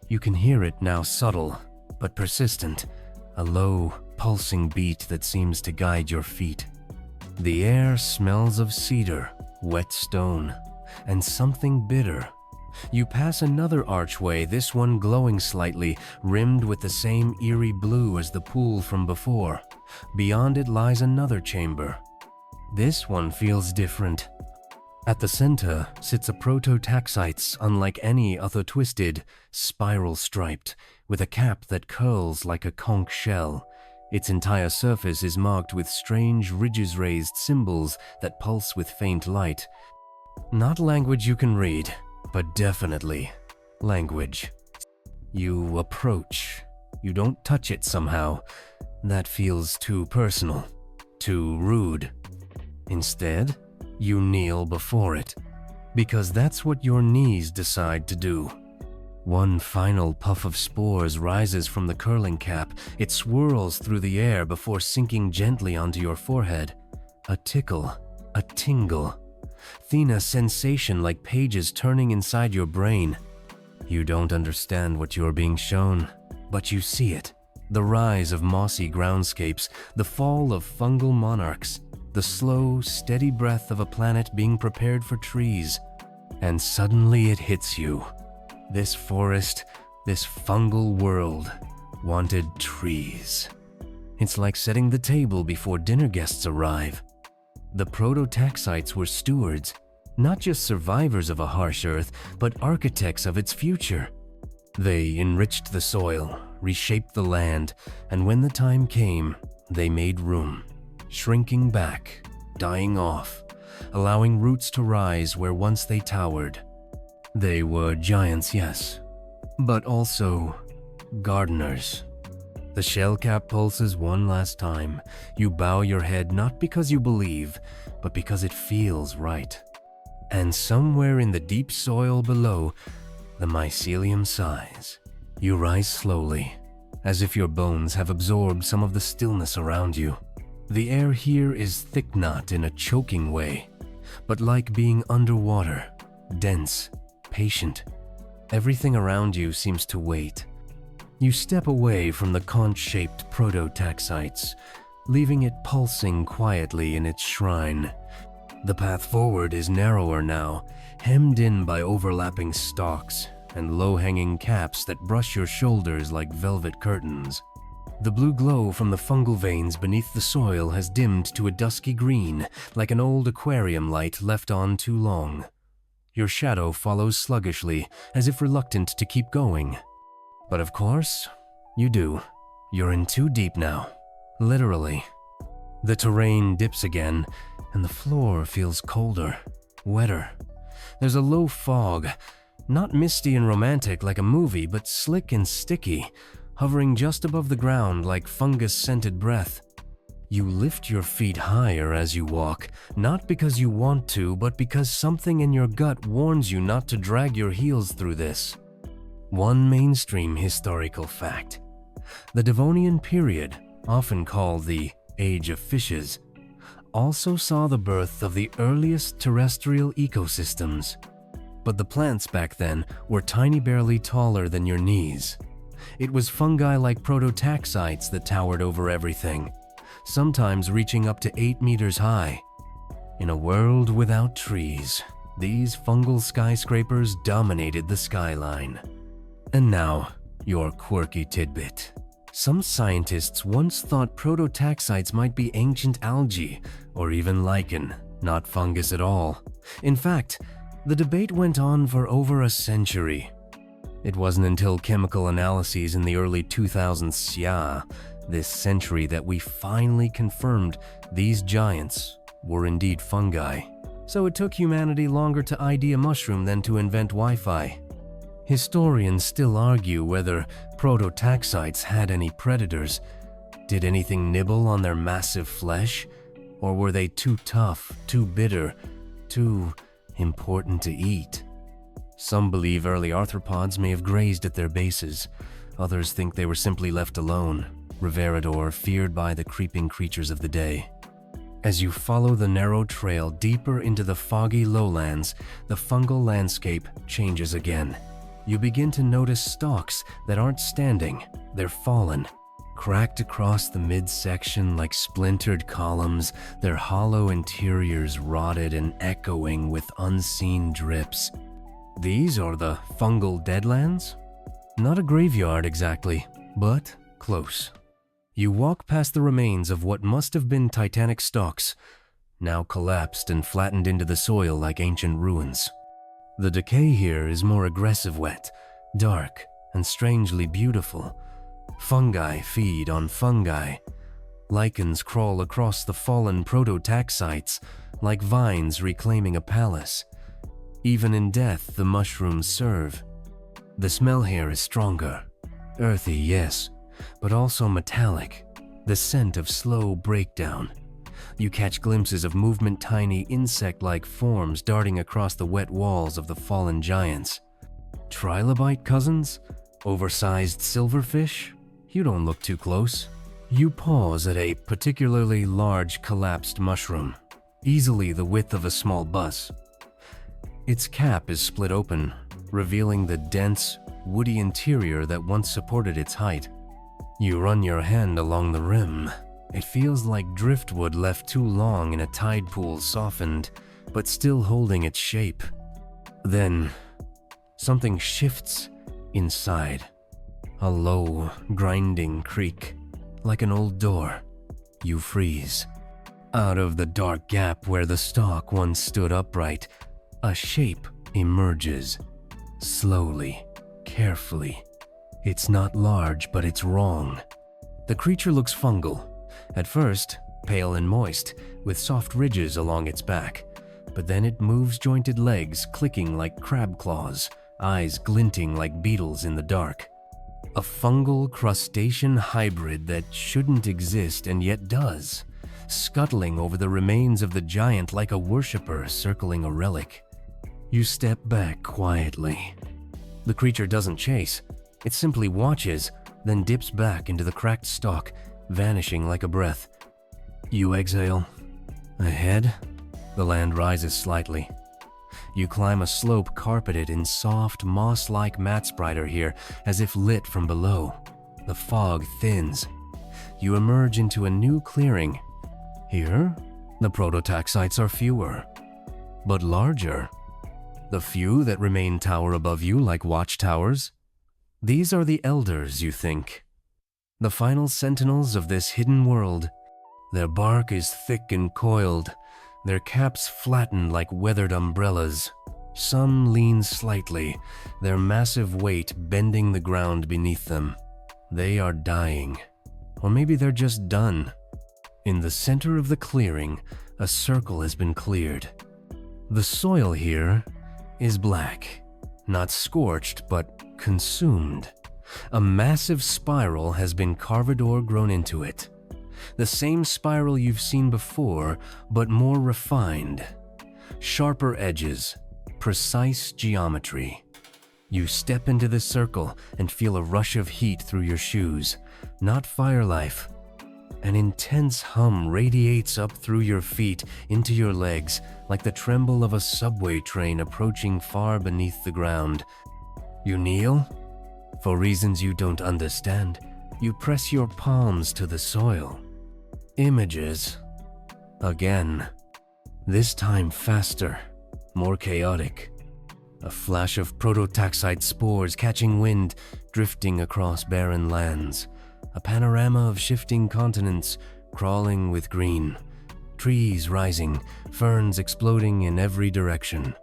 You can hear it now, subtle, but persistent. A low, pulsing beat that seems to guide your feet. The air smells of cedar, wet stone, and something bitter. You pass another archway, this one glowing slightly, rimmed with the same eerie blue as the pool from before. Beyond it lies another chamber. This one feels different. At the center sits a Prototaxites unlike any other, twisted, spiral-striped, with a cap that curls like a conch shell. Its entire surface is marked with strange ridges-raised symbols that pulse with faint light. Not language you can read, but definitely language. You approach. You don't touch it somehow. That feels too personal, too rude. Instead, you kneel before it, because that's what your knees decide to do. One final puff of spores rises from the curling cap. It swirls through the air before sinking gently onto your forehead. A tickle, a tingle. Then a sensation like pages turning inside your brain. You don't understand what you're being shown, but you see it. The rise of mossy groundscapes, the fall of fungal monarchs, the slow, steady breath of a planet being prepared for trees. And suddenly it hits you. This forest, this fungal world, wanted trees. It's like setting the table before dinner guests arrive. The Prototaxites were stewards, not just survivors of a harsh earth, but architects of its future. They enriched the soil, reshaped the land, and when the time came, they made room, shrinking back, dying off, allowing roots to rise where once they towered. They were giants, yes, but also gardeners. The shell cap pulses one last time. You bow your head not because you believe, but because it feels right. And somewhere in the deep soil below, the mycelium sighs. You rise slowly, as if your bones have absorbed some of the stillness around you. The air here is thick, not in a choking way, but like being underwater, dense, patient. Everything around you seems to wait. You step away from the conch-shaped Prototaxites, leaving it pulsing quietly in its shrine. The path forward is narrower now, hemmed in by overlapping stalks and low-hanging caps that brush your shoulders like velvet curtains. The blue glow from the fungal veins beneath the soil has dimmed to a dusky green, like an old aquarium light left on too long. Your shadow follows sluggishly, as if reluctant to keep going. But of course, you do. You're in too deep now. Literally. The terrain dips again, and the floor feels colder, wetter. There's a low fog, not misty and romantic like a movie, but slick and sticky, hovering just above the ground like fungus-scented breath. You lift your feet higher as you walk, not because you want to, but because something in your gut warns you not to drag your heels through this. One mainstream historical fact. The Devonian period, often called the Age of Fishes, also saw the birth of the earliest terrestrial ecosystems. But the plants back then were tiny, barely taller than your knees. It was fungi like Prototaxites that towered over everything, sometimes reaching up to 8 meters high. In a world without trees, these fungal skyscrapers dominated the skyline. And now, your quirky tidbit. Some scientists once thought Prototaxites might be ancient algae, or even lichen, not fungus at all. In fact, the debate went on for over a century. It wasn't until chemical analyses in the early 2000s, this century, that we finally confirmed these giants were indeed fungi. So it took humanity longer to ID a mushroom than to invent Wi-Fi. Historians still argue whether Prototaxites had any predators. Did anything nibble on their massive flesh? Or were they too tough, too bitter, too important to eat. Some believe early arthropods may have grazed at their bases. Others think they were simply left alone, revered or feared by the creeping creatures of the day. As you follow the narrow trail deeper into the foggy lowlands, the fungal landscape changes again. You begin to notice stalks that aren't standing, they're fallen. Cracked across the midsection like splintered columns, their hollow interiors rotted and echoing with unseen drips. These are the fungal deadlands? Not a graveyard exactly, but close. You walk past the remains of what must have been titanic stalks, now collapsed and flattened into the soil like ancient ruins. The decay here is more aggressive wet, dark, and strangely beautiful. Fungi feed on fungi. Lichens crawl across the fallen prototaxites like vines reclaiming a palace. Even in death, the mushrooms serve. The smell here is stronger. Earthy, yes, but also metallic. The scent of slow breakdown. You catch glimpses of movement-tiny insect-like forms darting across the wet walls of the fallen giants. Trilobite cousins? Oversized silverfish? You don't look too close. You pause at a particularly large collapsed mushroom, easily the width of a small bus. Its cap is split open, revealing the dense, woody interior that once supported its height. You run your hand along the rim. It feels like driftwood left too long in a tide pool, softened, but still holding its shape. Then, something shifts inside. A low, grinding creak, like an old door. You freeze. Out of the dark gap where the stalk once stood upright, a shape emerges. Slowly, carefully. It's not large, but it's wrong. The creature looks fungal. At first, pale and moist, with soft ridges along its back. But then it moves jointed legs clicking like crab claws, eyes glinting like beetles in the dark. A fungal crustacean hybrid that shouldn't exist and yet does, scuttling over the remains of the giant like a worshipper circling a relic. You step back quietly. The creature doesn't chase. It simply watches, then dips back into the cracked stalk, vanishing like a breath. You exhale. Ahead, the land rises slightly. You climb a slope carpeted in soft, moss-like mattsprider here, as if lit from below. The fog thins. You emerge into a new clearing. Here, the prototaxites are fewer, but larger. The few that remain tower above you like watchtowers. These are the elders, you think. The final sentinels of this hidden world. Their bark is thick and coiled, their caps flattened like weathered umbrellas. Some lean slightly, their massive weight bending the ground beneath them. They are dying. Or maybe they're just done. In the center of the clearing, a circle has been cleared. The soil here is black, not scorched, but consumed. A massive spiral has been carvador grown into it. The same spiral you've seen before, but more refined. Sharper edges, precise geometry. You step into the circle and feel a rush of heat through your shoes, not fire life. An intense hum radiates up through your feet into your legs like the tremble of a subway train approaching far beneath the ground. You kneel? For reasons you don't understand, you press your palms to the soil. Images. Again. This time faster, more chaotic. A flash of prototaxite spores catching wind, drifting across barren lands. A panorama of shifting continents, crawling with green. Trees rising, ferns exploding in every direction.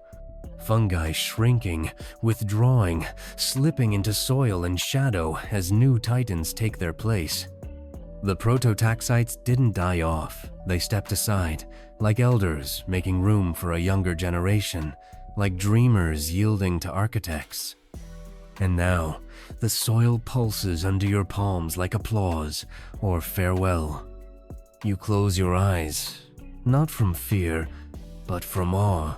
Fungi shrinking, withdrawing, slipping into soil and shadow as new titans take their place. The prototaxites didn't die off. They stepped aside, like elders making room for a younger generation, like dreamers yielding to architects. And now, the soil pulses under your palms like applause or farewell. You close your eyes, not from fear, but from awe.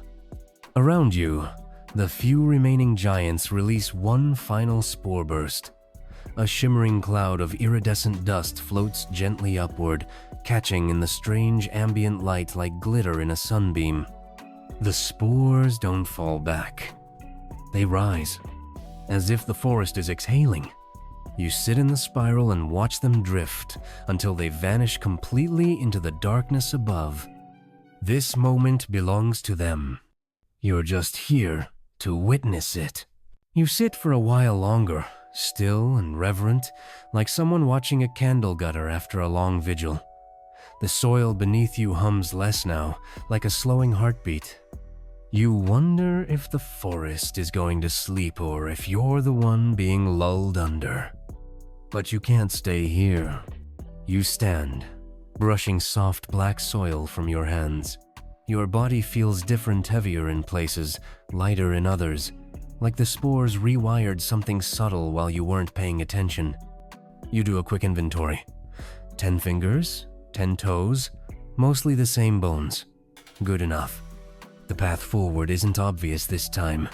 Around you, the few remaining giants release one final spore burst. A shimmering cloud of iridescent dust floats gently upward, catching in the strange ambient light like glitter in a sunbeam. The spores don't fall back. They rise, as if the forest is exhaling. You sit in the spiral and watch them drift until they vanish completely into the darkness above. This moment belongs to them. You're just here to witness it. You sit for a while longer, still and reverent, like someone watching a candle gutter after a long vigil. The soil beneath you hums less now, like a slowing heartbeat. You wonder if the forest is going to sleep or if you're the one being lulled under. But you can't stay here. You stand, brushing soft black soil from your hands. Your body feels different, heavier in places, lighter in others, like the spores rewired something subtle while you weren't paying attention. You do a quick inventory. 10 fingers, 10 toes, mostly the same bones. Good enough. The path forward isn't obvious this time.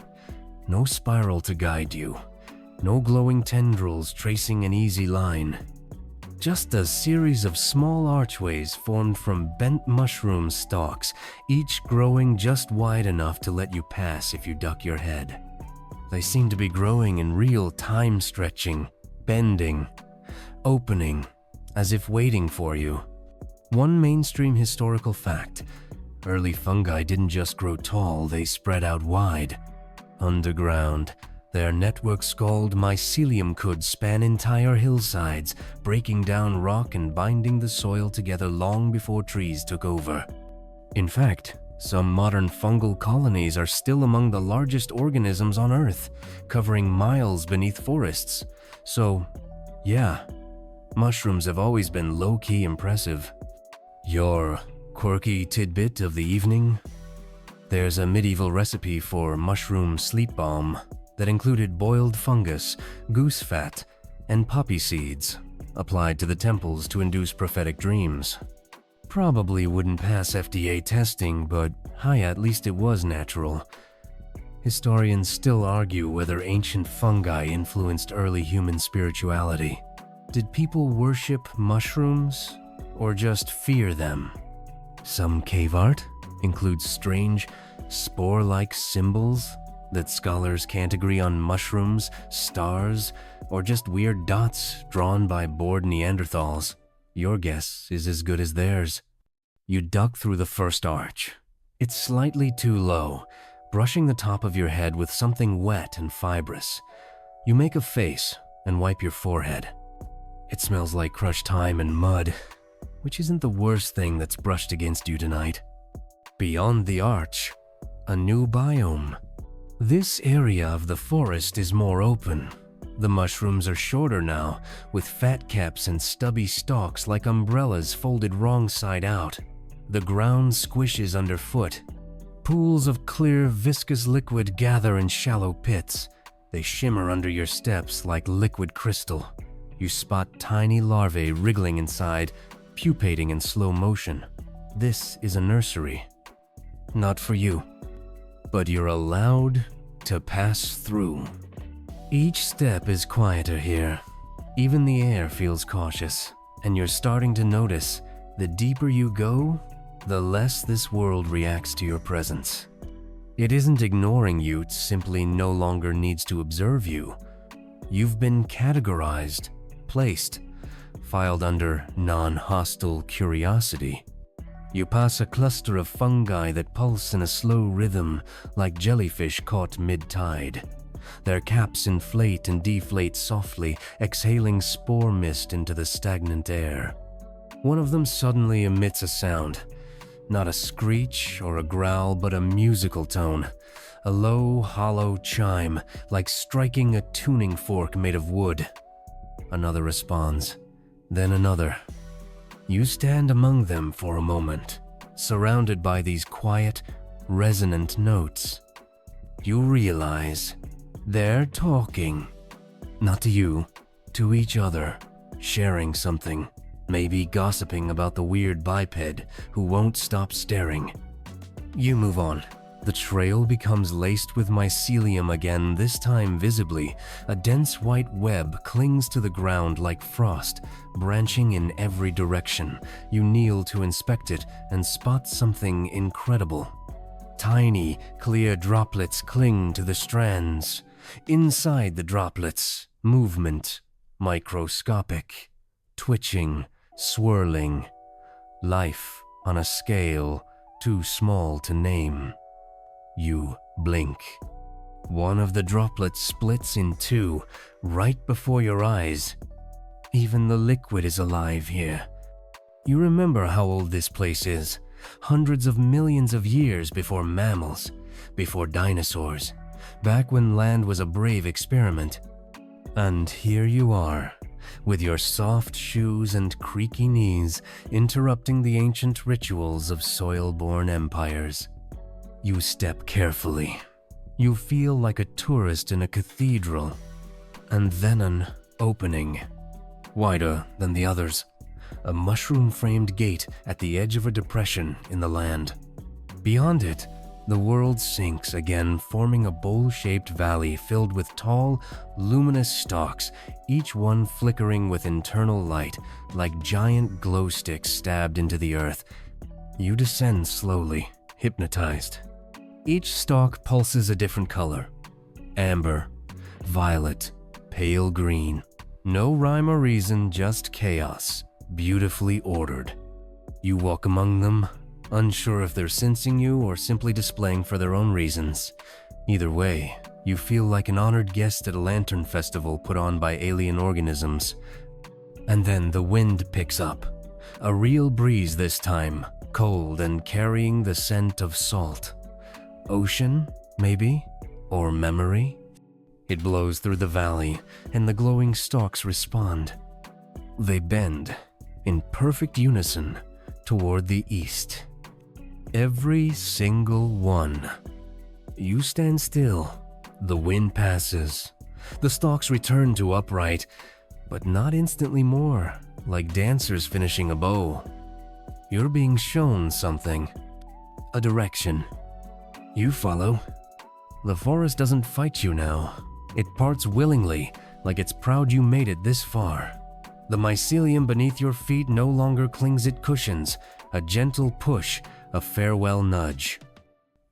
No spiral to guide you. No glowing tendrils tracing an easy line. Just a series of small archways formed from bent mushroom stalks, each growing just wide enough to let you pass if you duck your head. They seem to be growing in real time, stretching, bending, opening, as if waiting for you. One mainstream historical fact: early fungi didn't just grow tall, they spread out wide. Underground, their networks called mycelium could span entire hillsides, breaking down rock and binding the soil together long before trees took over. In fact, some modern fungal colonies are still among the largest organisms on Earth, covering miles beneath forests. So, yeah, mushrooms have always been low-key impressive. Your quirky tidbit of the evening? There's a medieval recipe for mushroom sleep balm that included boiled fungus, goose fat, and poppy seeds, applied to the temples to induce prophetic dreams. Probably wouldn't pass FDA testing, but hi, at least it was natural. Historians still argue whether ancient fungi influenced early human spirituality. Did people worship mushrooms, or just fear them? Some cave art includes strange, spore-like symbols that scholars can't agree on: mushrooms, stars, or just weird dots drawn by bored Neanderthals. Your guess is as good as theirs. You duck through the first arch. It's slightly too low, brushing the top of your head with something wet and fibrous. You make a face and wipe your forehead. It smells like crushed thyme and mud, which isn't the worst thing that's brushed against you tonight. Beyond the arch, a new biome. This area of the forest is more open. The mushrooms are shorter now, with fat caps and stubby stalks like umbrellas folded wrong side out. The ground squishes underfoot. Pools of clear, viscous liquid gather in shallow pits. They shimmer under your steps like liquid crystal. You spot tiny larvae wriggling inside, pupating in slow motion. This is a nursery. Not for you, but you're allowed to pass through. Each step is quieter here. Even the air feels cautious, and you're starting to notice the deeper you go, the less this world reacts to your presence. It isn't ignoring you, it simply no longer needs to observe you. You've been categorized, placed, filed under non-hostile curiosity. You pass a cluster of fungi that pulse in a slow rhythm like jellyfish caught mid-tide. Their caps inflate and deflate softly, exhaling spore mist into the stagnant air. One of them suddenly emits a sound. Not a screech or a growl, but a musical tone. A low, hollow chime, like striking a tuning fork made of wood. Another responds, then another. You stand among them for a moment, surrounded by these quiet, resonant notes. You realize they're talking. Not to you, to each other, sharing something, maybe gossiping about the weird biped who won't stop staring. You move on, The trail becomes laced with mycelium again, this time visibly. A dense white web clings to the ground like frost, branching in every direction. You kneel to inspect it and spot something incredible. Tiny, clear droplets cling to the strands. Inside the droplets, movement, microscopic, twitching, swirling. Life on a scale too small to name. You blink. One of the droplets splits in two, right before your eyes. Even the liquid is alive here. You remember how old this place is. Hundreds of millions of years before mammals, before dinosaurs, back when land was a brave experiment. And here you are, with your soft shoes and creaky knees, interrupting the ancient rituals of soil-born empires. You step carefully. You feel like a tourist in a cathedral. And then an opening, wider than the others. A mushroom-framed gate at the edge of a depression in the land. Beyond it, the world sinks again, forming a bowl-shaped valley filled with tall, luminous stalks, each one flickering with internal light, like giant glow sticks stabbed into the earth. You descend slowly, hypnotized. Each stalk pulses a different color. Amber, violet, pale green. No rhyme or reason, just chaos, beautifully ordered. You walk among them, unsure if they're sensing you or simply displaying for their own reasons. Either way, you feel like an honored guest at a lantern festival put on by alien organisms. And then the wind picks up. A real breeze this time, cold and carrying the scent of salt. Ocean, maybe? Or memory? It blows through the valley, and the glowing stalks respond. They bend, in perfect unison, toward the east. Every single one. You stand still. The wind passes. The stalks return to upright, but not instantly more, like dancers finishing a bow. You're being shown something. A direction. You follow. The forest doesn't fight you now. It parts willingly, like it's proud you made it this far. The mycelium beneath your feet no longer clings, it cushions. A gentle push, a farewell nudge.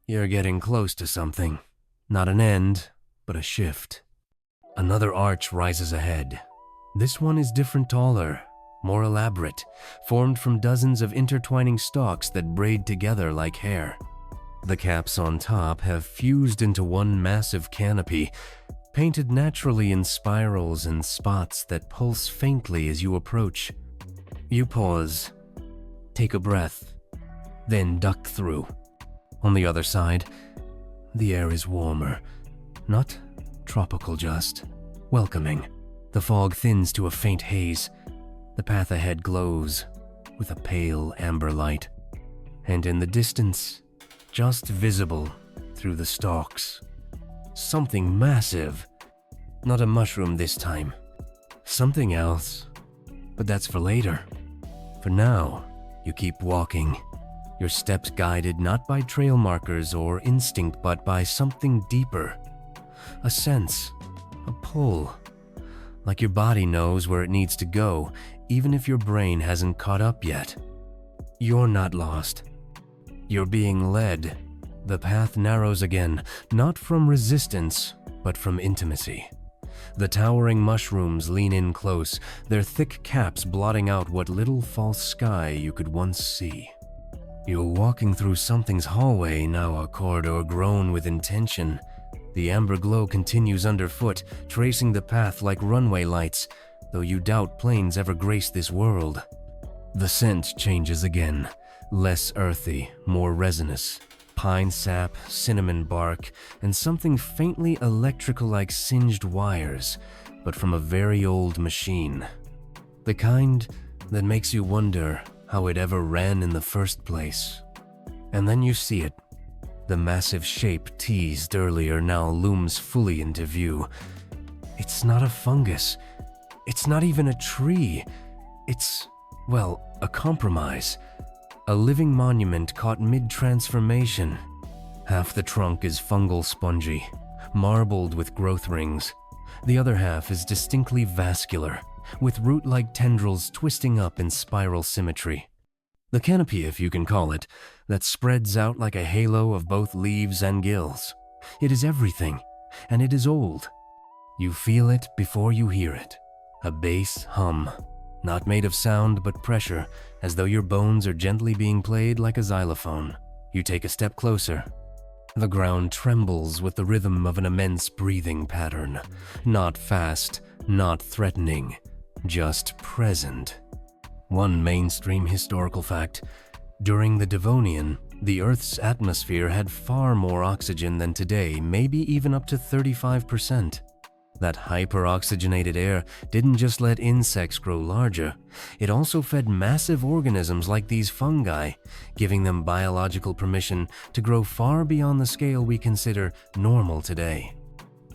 You're getting close to something. Not an end, but a shift. Another arch rises ahead. This one is different, taller, more elaborate, formed from dozens of intertwining stalks that braid together like hair. The caps on top have fused into one massive canopy, painted naturally in spirals and spots that pulse faintly as you approach. You pause, take a breath, then duck through. On the other side, the air is warmer, not tropical, just welcoming. The fog thins to a faint haze. The path ahead glows with a pale amber light. And in the distance, just visible through the stalks, something massive. Not a mushroom this time. Something else. But that's for later. For now, you keep walking. Your steps guided not by trail markers or instinct, but by something deeper. A sense, a pull. Like your body knows where it needs to go, even if your brain hasn't caught up yet. You're not lost. You're being led. The path narrows again, not from resistance, but from intimacy. The towering mushrooms lean in close, their thick caps blotting out what little false sky you could once see. You're walking through something's hallway, now a corridor grown with intention. The amber glow continues underfoot, tracing the path like runway lights, though you doubt planes ever grace this world. The scent changes again, less earthy, more resinous. Pine sap, cinnamon bark, and something faintly electrical like singed wires, but from a very old machine. The kind that makes you wonder how it ever ran in the first place. And then you see it. The massive shape teased earlier now looms fully into view. It's not a fungus. It's not even a tree. It's, well, a compromise. A living monument caught mid-transformation. Half the trunk is fungal spongy, marbled with growth rings. The other half is distinctly vascular, with root-like tendrils twisting up in spiral symmetry. The canopy, if you can call it, that spreads out like a halo of both leaves and gills. It is everything, and it is old. You feel it before you hear it. A bass hum, not made of sound but pressure, as though your bones are gently being played like a xylophone. You take a step closer. The ground trembles with the rhythm of an immense breathing pattern. Not fast, not threatening, just present. One mainstream historical fact: during the Devonian, the Earth's atmosphere had far more oxygen than today, maybe even up to 35%. That hyperoxygenated air didn't just let insects grow larger, it also fed massive organisms like these fungi, giving them biological permission to grow far beyond the scale we consider normal today.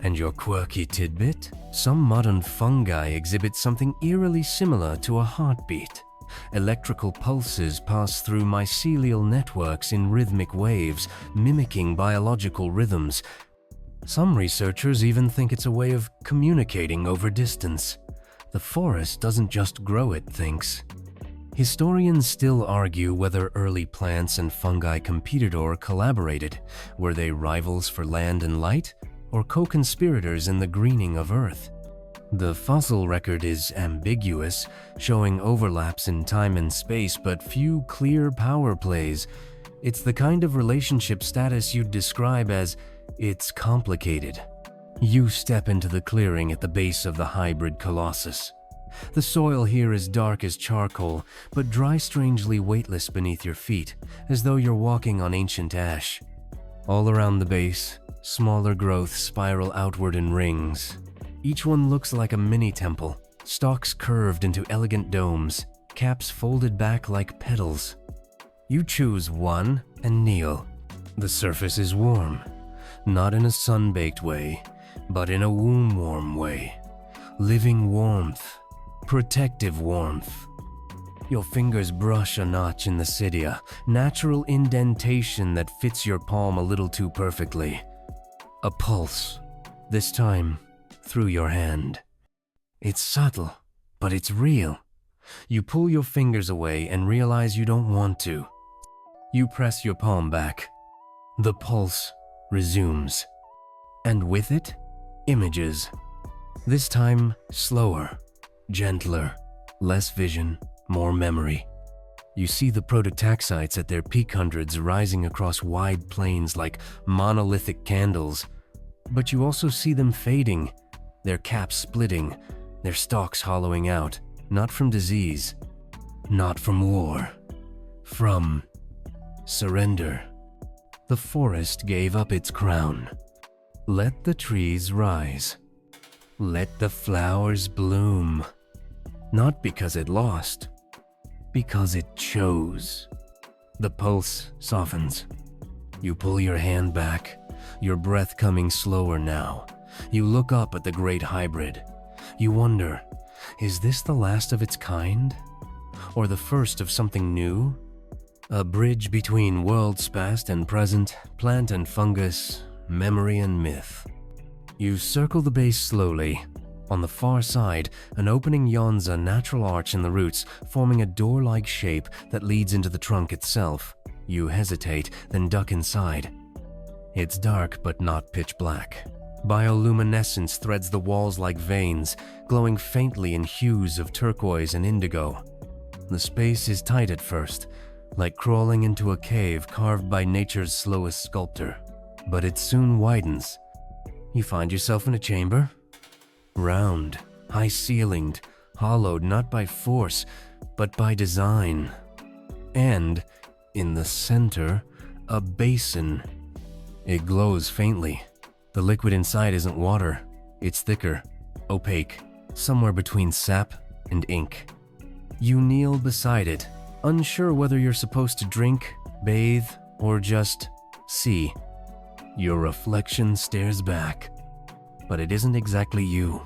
And your quirky tidbit? Some modern fungi exhibit something eerily similar to a heartbeat. Electrical pulses pass through mycelial networks in rhythmic waves, mimicking biological rhythms. Some researchers even think it's a way of communicating over distance. The forest doesn't just grow, it thinks. Historians still argue whether early plants and fungi competed or collaborated. Were they rivals for land and light, or co-conspirators in the greening of Earth? The fossil record is ambiguous, showing overlaps in time and space, but few clear power plays. It's the kind of relationship status you'd describe as "it's complicated." You step into the clearing at the base of the hybrid colossus. The soil here is dark as charcoal, but dry strangely weightless beneath your feet, as though you're walking on ancient ash. All around the base, smaller growths spiral outward in rings. Each one looks like a mini-temple, stalks curved into elegant domes, caps folded back like petals. You choose one and kneel. The surface is warm, not in a sun-baked way, but in a womb-warm way. Living warmth, protective warmth. Your fingers brush a notch in the cydia, natural indentation that fits your palm a little too perfectly. A pulse, this time through your hand. It's subtle, but it's real. You pull your fingers away and realize you don't want to. You press your palm back. The pulse resumes. And with it, images. This time, slower, gentler, less vision, more memory. You see the prototaxites at their peak hundreds rising across wide plains like monolithic candles. But you also see them fading, their caps splitting, their stalks hollowing out, not from disease, not from war, from surrender. The forest gave up its crown. Let the trees rise. Let the flowers bloom. Not because it lost, because it chose. The pulse softens. You pull your hand back, your breath coming slower now. You look up at the great hybrid. You wonder, is this the last of its kind? Or the first of something new? A bridge between worlds past and present, plant and fungus, memory and myth. You circle the base slowly. On the far side, an opening yawns a natural arch in the roots, forming a door-like shape that leads into the trunk itself. You hesitate, then duck inside. It's dark but not pitch black. Bioluminescence threads the walls like veins, glowing faintly in hues of turquoise and indigo. The space is tight at first, like crawling into a cave carved by nature's slowest sculptor. But it soon widens. You find yourself in a chamber. Round, high-ceilinged, hollowed not by force, but by design. And, in the center, a basin. It glows faintly. The liquid inside isn't water. It's thicker, opaque, somewhere between sap and ink. You kneel beside it, unsure whether you're supposed to drink, bathe, or just see. Your reflection stares back, but it isn't exactly you.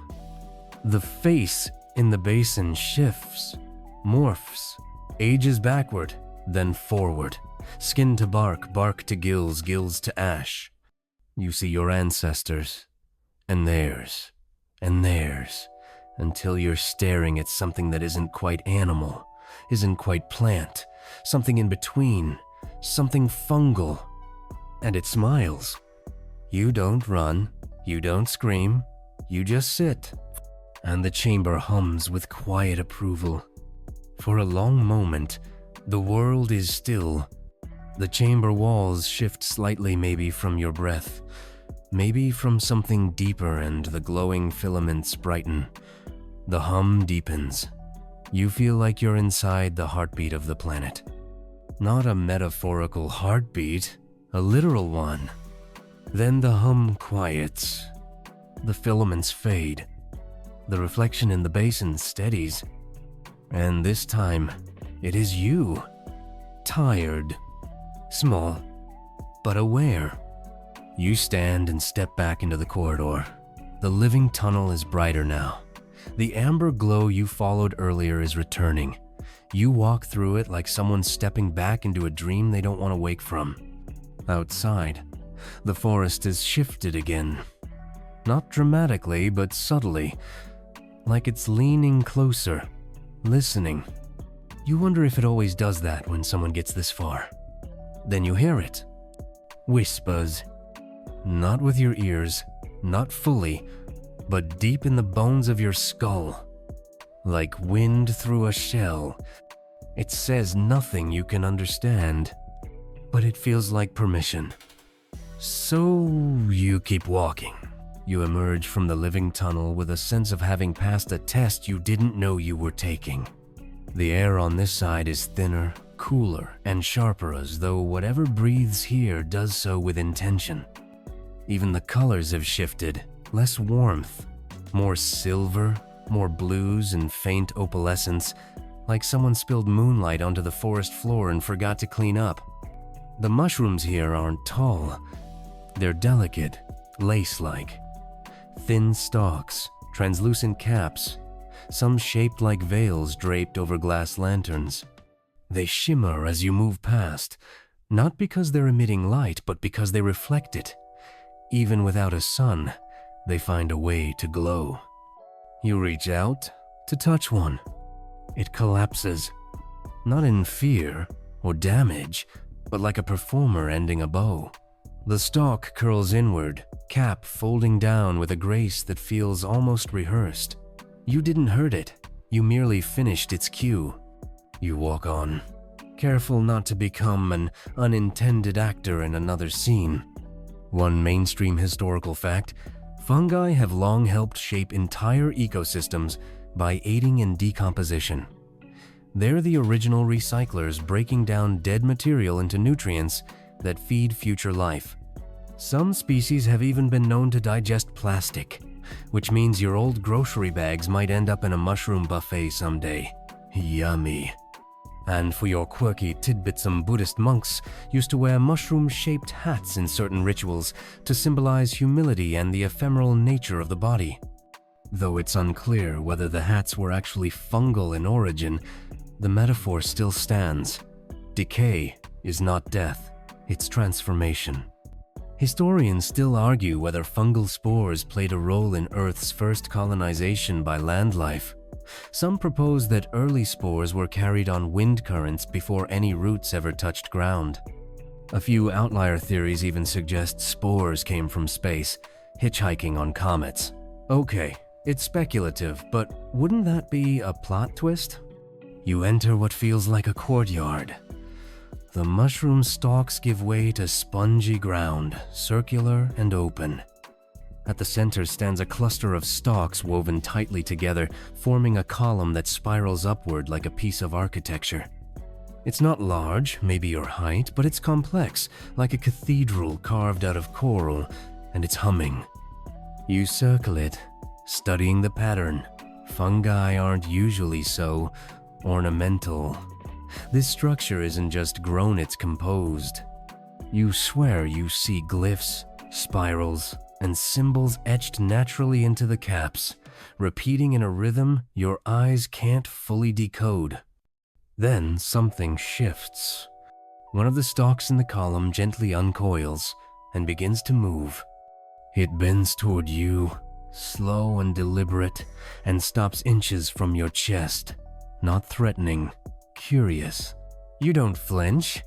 The face in the basin shifts, morphs, ages backward, then forward, skin to bark, bark to gills, gills to ash. You see your ancestors, and theirs, until you're staring at something that isn't quite animal, isn't quite plant, something in between, something fungal. And it smiles. You don't run, you don't scream, you just sit. And the chamber hums with quiet approval. For a long moment, the world is still. The chamber walls shift slightly, maybe from your breath, maybe from something deeper, and the glowing filaments brighten. The hum deepens. You feel like you're inside the heartbeat of the planet. Not a metaphorical heartbeat, a literal one. Then the hum quiets. The filaments fade. The reflection in the basin steadies. And this time, it is you. Tired. Small. But aware. You stand and step back into the corridor. The living tunnel is brighter now. The amber glow you followed earlier is returning. You walk through it like someone stepping back into a dream they don't want to wake from. Outside, the forest is shifted again. Not dramatically, but subtly, like it's leaning closer, listening. You wonder if it always does that when someone gets this far. Then you hear it. Whispers. Not with your ears, not fully, but deep in the bones of your skull. Like wind through a shell. It says nothing you can understand, but it feels like permission. So you keep walking. You emerge from the living tunnel with a sense of having passed a test you didn't know you were taking. The air on this side is thinner, cooler, and sharper, as though whatever breathes here does so with intention. Even the colors have shifted, less warmth, more silver, more blues and faint opalescence, like someone spilled moonlight onto the forest floor and forgot to clean up. The mushrooms here aren't tall. They're delicate, lace-like. Thin stalks, translucent caps, some shaped like veils draped over glass lanterns. They shimmer as you move past, not because they're emitting light, but because they reflect it. Even without a sun, they find a way to glow. You reach out to touch one. It collapses, not in fear or damage, but like a performer ending a bow. The stalk curls inward, cap folding down with a grace that feels almost rehearsed. You didn't hurt it, you merely finished its cue. You walk on, careful not to become an unintended actor in another scene. One mainstream historical fact: fungi have long helped shape entire ecosystems by aiding in decomposition. They're the original recyclers, breaking down dead material into nutrients that feed future life. Some species have even been known to digest plastic, which means your old grocery bags might end up in a mushroom buffet someday. Yummy. And for your quirky tidbits, some Buddhist monks used to wear mushroom-shaped hats in certain rituals to symbolize humility and the ephemeral nature of the body. Though it's unclear whether the hats were actually fungal in origin, the metaphor still stands. Decay is not death, it's transformation. Historians still argue whether fungal spores played a role in Earth's first colonization by land life. Some propose that early spores were carried on wind currents before any roots ever touched ground. A few outlier theories even suggest spores came from space, hitchhiking on comets. Okay, it's speculative, but wouldn't that be a plot twist? You enter what feels like a courtyard. The mushroom stalks give way to spongy ground, circular and open. At the center stands a cluster of stalks woven tightly together, forming a column that spirals upward like a piece of architecture. It's not large, maybe your height, but it's complex, like a cathedral carved out of coral, and it's humming. You circle it, studying the pattern. Fungi aren't usually so ornamental. This structure isn't just grown, it's composed. You swear you see glyphs, spirals, and symbols etched naturally into the caps, repeating in a rhythm your eyes can't fully decode. Then something shifts. One of the stalks in the column gently uncoils and begins to move. It bends toward you, slow and deliberate, and stops inches from your chest. Not threatening, curious. You don't flinch.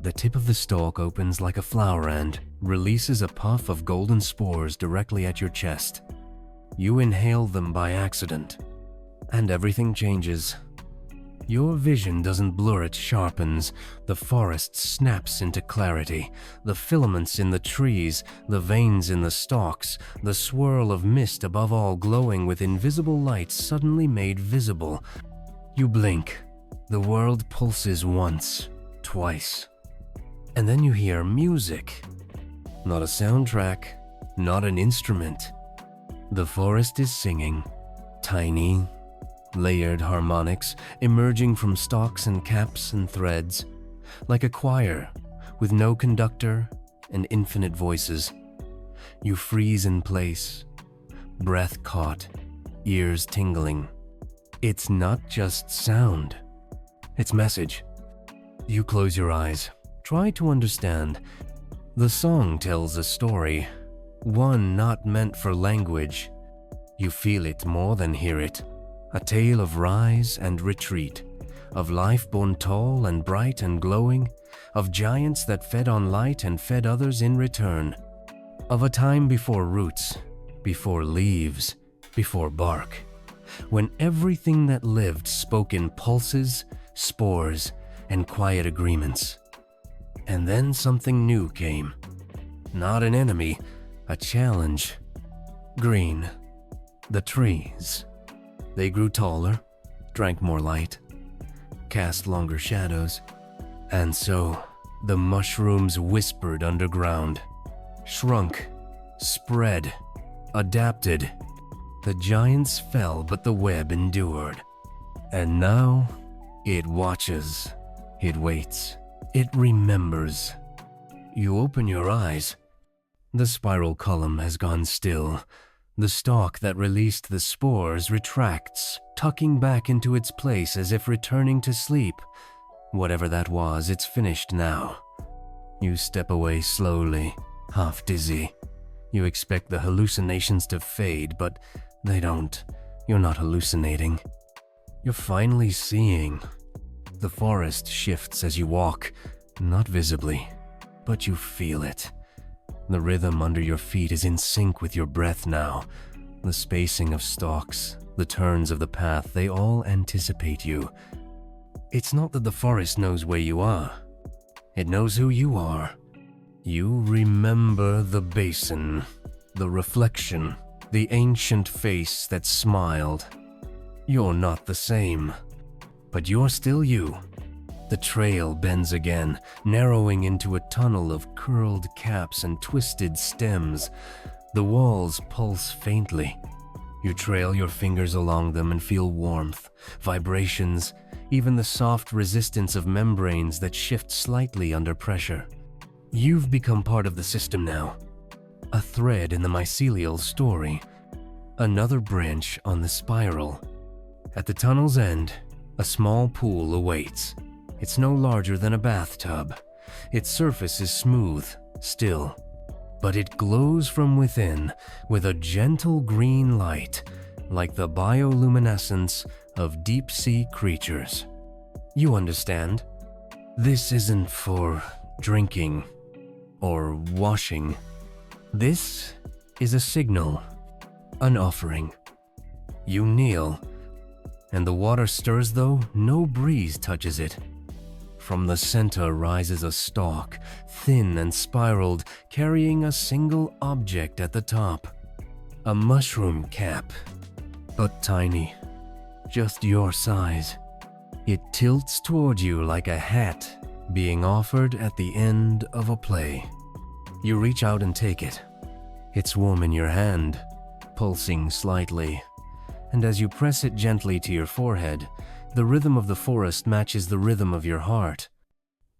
The tip of the stalk opens like a flower and releases a puff of golden spores directly at your chest. You inhale them by accident, and everything changes. Your vision doesn't blur, it sharpens. The forest snaps into clarity. The filaments in the trees, the veins in the stalks, the swirl of mist above all glowing with invisible light suddenly made visible. You blink. The world pulses once, twice. And then you hear music. Not a soundtrack, not an instrument. The forest is singing, tiny, layered harmonics emerging from stalks and caps and threads, like a choir with no conductor and infinite voices. You freeze in place, breath caught, ears tingling. It's not just sound, it's message. You close your eyes, try to understand. The song tells a story, one not meant for language. You feel it more than hear it. A tale of rise and retreat, of life born tall and bright and glowing, of giants that fed on light and fed others in return, of a time before roots, before leaves, before bark, when everything that lived spoke in pulses, spores, and quiet agreements. And then something new came. Not an enemy, a challenge. Green. The trees. They grew taller, drank more light, cast longer shadows, and so the mushrooms whispered underground, shrunk, spread, adapted. The giants fell, but the web endured. And now it watches, it waits, it remembers. You open your eyes. The spiral column has gone still. The stalk that released the spores retracts, tucking back into its place as if returning to sleep. Whatever that was, it's finished now. You step away slowly, half dizzy. You expect the hallucinations to fade, but they don't. You're not hallucinating. You're finally seeing. The forest shifts as you walk, not visibly, but you feel it. The rhythm under your feet is in sync with your breath now. The spacing of stalks, the turns of the path, they all anticipate you. It's not that the forest knows where you are. It knows who you are. You remember the basin, the reflection, the ancient face that smiled. You're not the same, but you're still you. The trail bends again, narrowing into a tunnel of curled caps and twisted stems. The walls pulse faintly. You trail your fingers along them and feel warmth, vibrations, even the soft resistance of membranes that shift slightly under pressure. You've become part of the system now. A thread in the mycelial story. Another branch on the spiral. At the tunnel's end, a small pool awaits. It's no larger than a bathtub. Its surface is smooth, still, but it glows from within with a gentle green light, like the bioluminescence of deep-sea creatures. You understand? This isn't for drinking or washing. This is a signal, an offering. You kneel, and the water stirs though no breeze touches it. From the center rises a stalk, thin and spiraled, carrying a single object at the top. A mushroom cap, but tiny, just your size. It tilts toward you like a hat being offered at the end of a play. You reach out and take it. It's warm in your hand, pulsing slightly, and as you press it gently to your forehead, the rhythm of the forest matches the rhythm of your heart.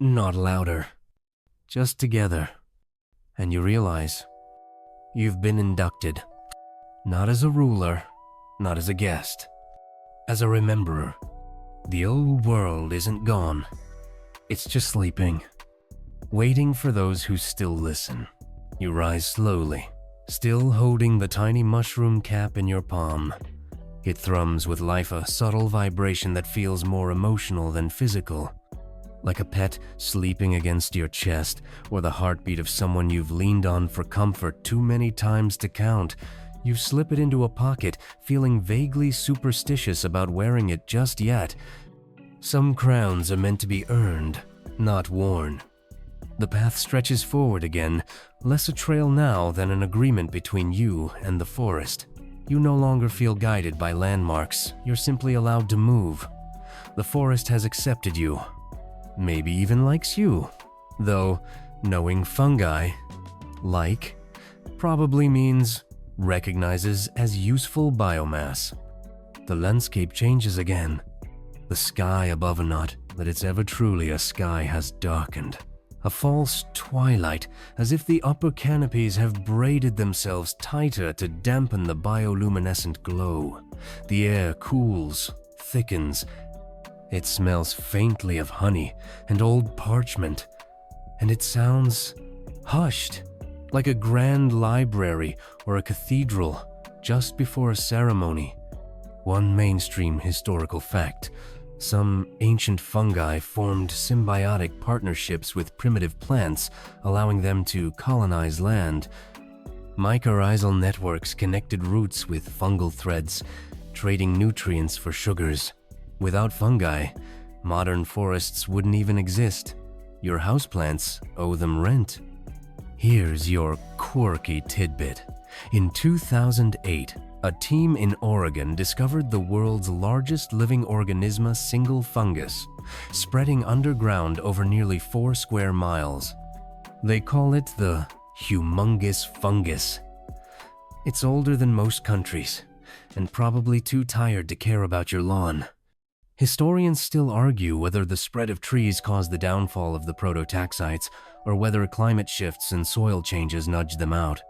Not louder, just together. And you realize you've been inducted. Not as a ruler, not as a guest, as a rememberer. The old world isn't gone. It's just sleeping, waiting for those who still listen. You rise slowly, still holding the tiny mushroom cap in your palm. It thrums with life, a subtle vibration that feels more emotional than physical. Like a pet sleeping against your chest, or the heartbeat of someone you've leaned on for comfort too many times to count. You slip it into a pocket, feeling vaguely superstitious about wearing it just yet. Some crowns are meant to be earned, not worn. The path stretches forward again, less a trail now than an agreement between you and the forest. You no longer feel guided by landmarks, you're simply allowed to move. The forest has accepted you, maybe even likes you, though knowing fungi, like, probably means recognizes as useful biomass. The landscape changes again. The sky above a knot that it's ever truly a sky has darkened. A false twilight, as if the upper canopies have braided themselves tighter to dampen the bioluminescent glow. The air cools, thickens. It smells faintly of honey and old parchment, and it sounds hushed, like a grand library or a cathedral just before a ceremony. One mainstream historical fact: some ancient fungi formed symbiotic partnerships with primitive plants, allowing them to colonize land. Mycorrhizal networks connected roots with fungal threads, trading nutrients for sugars. Without fungi, modern forests wouldn't even exist. Your houseplants owe them rent. Here's your quirky tidbit. In 2008, a team in Oregon discovered the world's largest living organisma single fungus, spreading underground over nearly 4 square miles. They call it the humongous fungus. It's older than most countries, and probably too tired to care about your lawn. Historians still argue whether the spread of trees caused the downfall of the prototaxites, or whether climate shifts and soil changes nudged them out.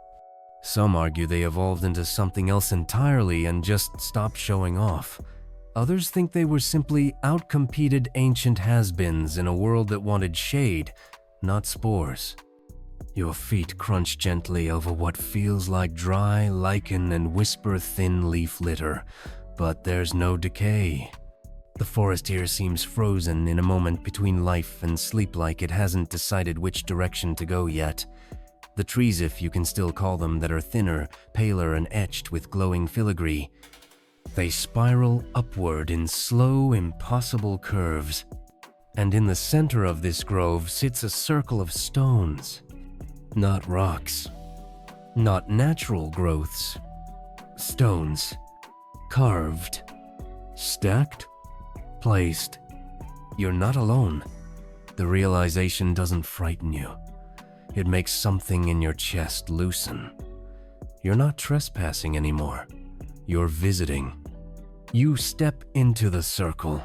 Some argue they evolved into something else entirely and just stopped showing off. Others think they were simply outcompeted ancient has-beens in a world that wanted shade, not spores. Your feet crunch gently over what feels like dry lichen and whisper-thin leaf litter, but there's no decay. The forest here seems frozen in a moment between life and sleep, like it hasn't decided which direction to go yet. The trees, if you can still call them, that are thinner, paler, and etched with glowing filigree. They spiral upward in slow, impossible curves. And in the center of this grove sits a circle of stones. Not rocks. Not natural growths. Stones. Carved. Stacked. Placed. You're not alone. The realization doesn't frighten you. It makes something in your chest loosen. You're not trespassing anymore. You're visiting. You step into the circle.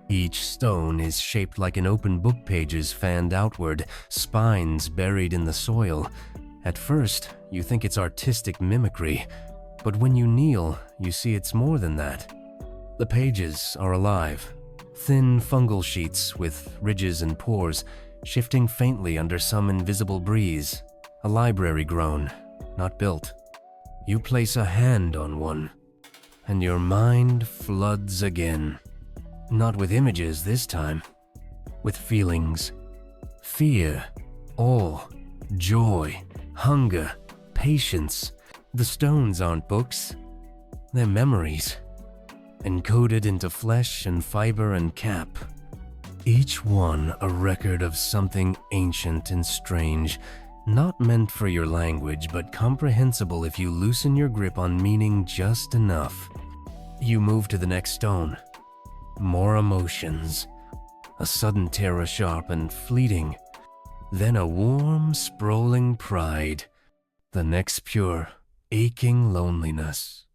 Each stone is shaped like an open book, pages fanned outward, spines buried in the soil. At first, you think it's artistic mimicry, but when you kneel, you see it's more than that. The pages are alive, thin fungal sheets with ridges and pores, shifting faintly under some invisible breeze. A library grown, not built. You place a hand on one, and your mind floods again. Not with images this time, with feelings. Fear, awe, joy, hunger, patience. The stones aren't books, they're memories, encoded into flesh and fiber and cap. Each one a record of something ancient and strange, not meant for your language, but comprehensible if you loosen your grip on meaning just enough. You move to the next stone. More emotions. A sudden terror, sharp and fleeting. Then a warm, sprawling pride. The next pure, aching loneliness.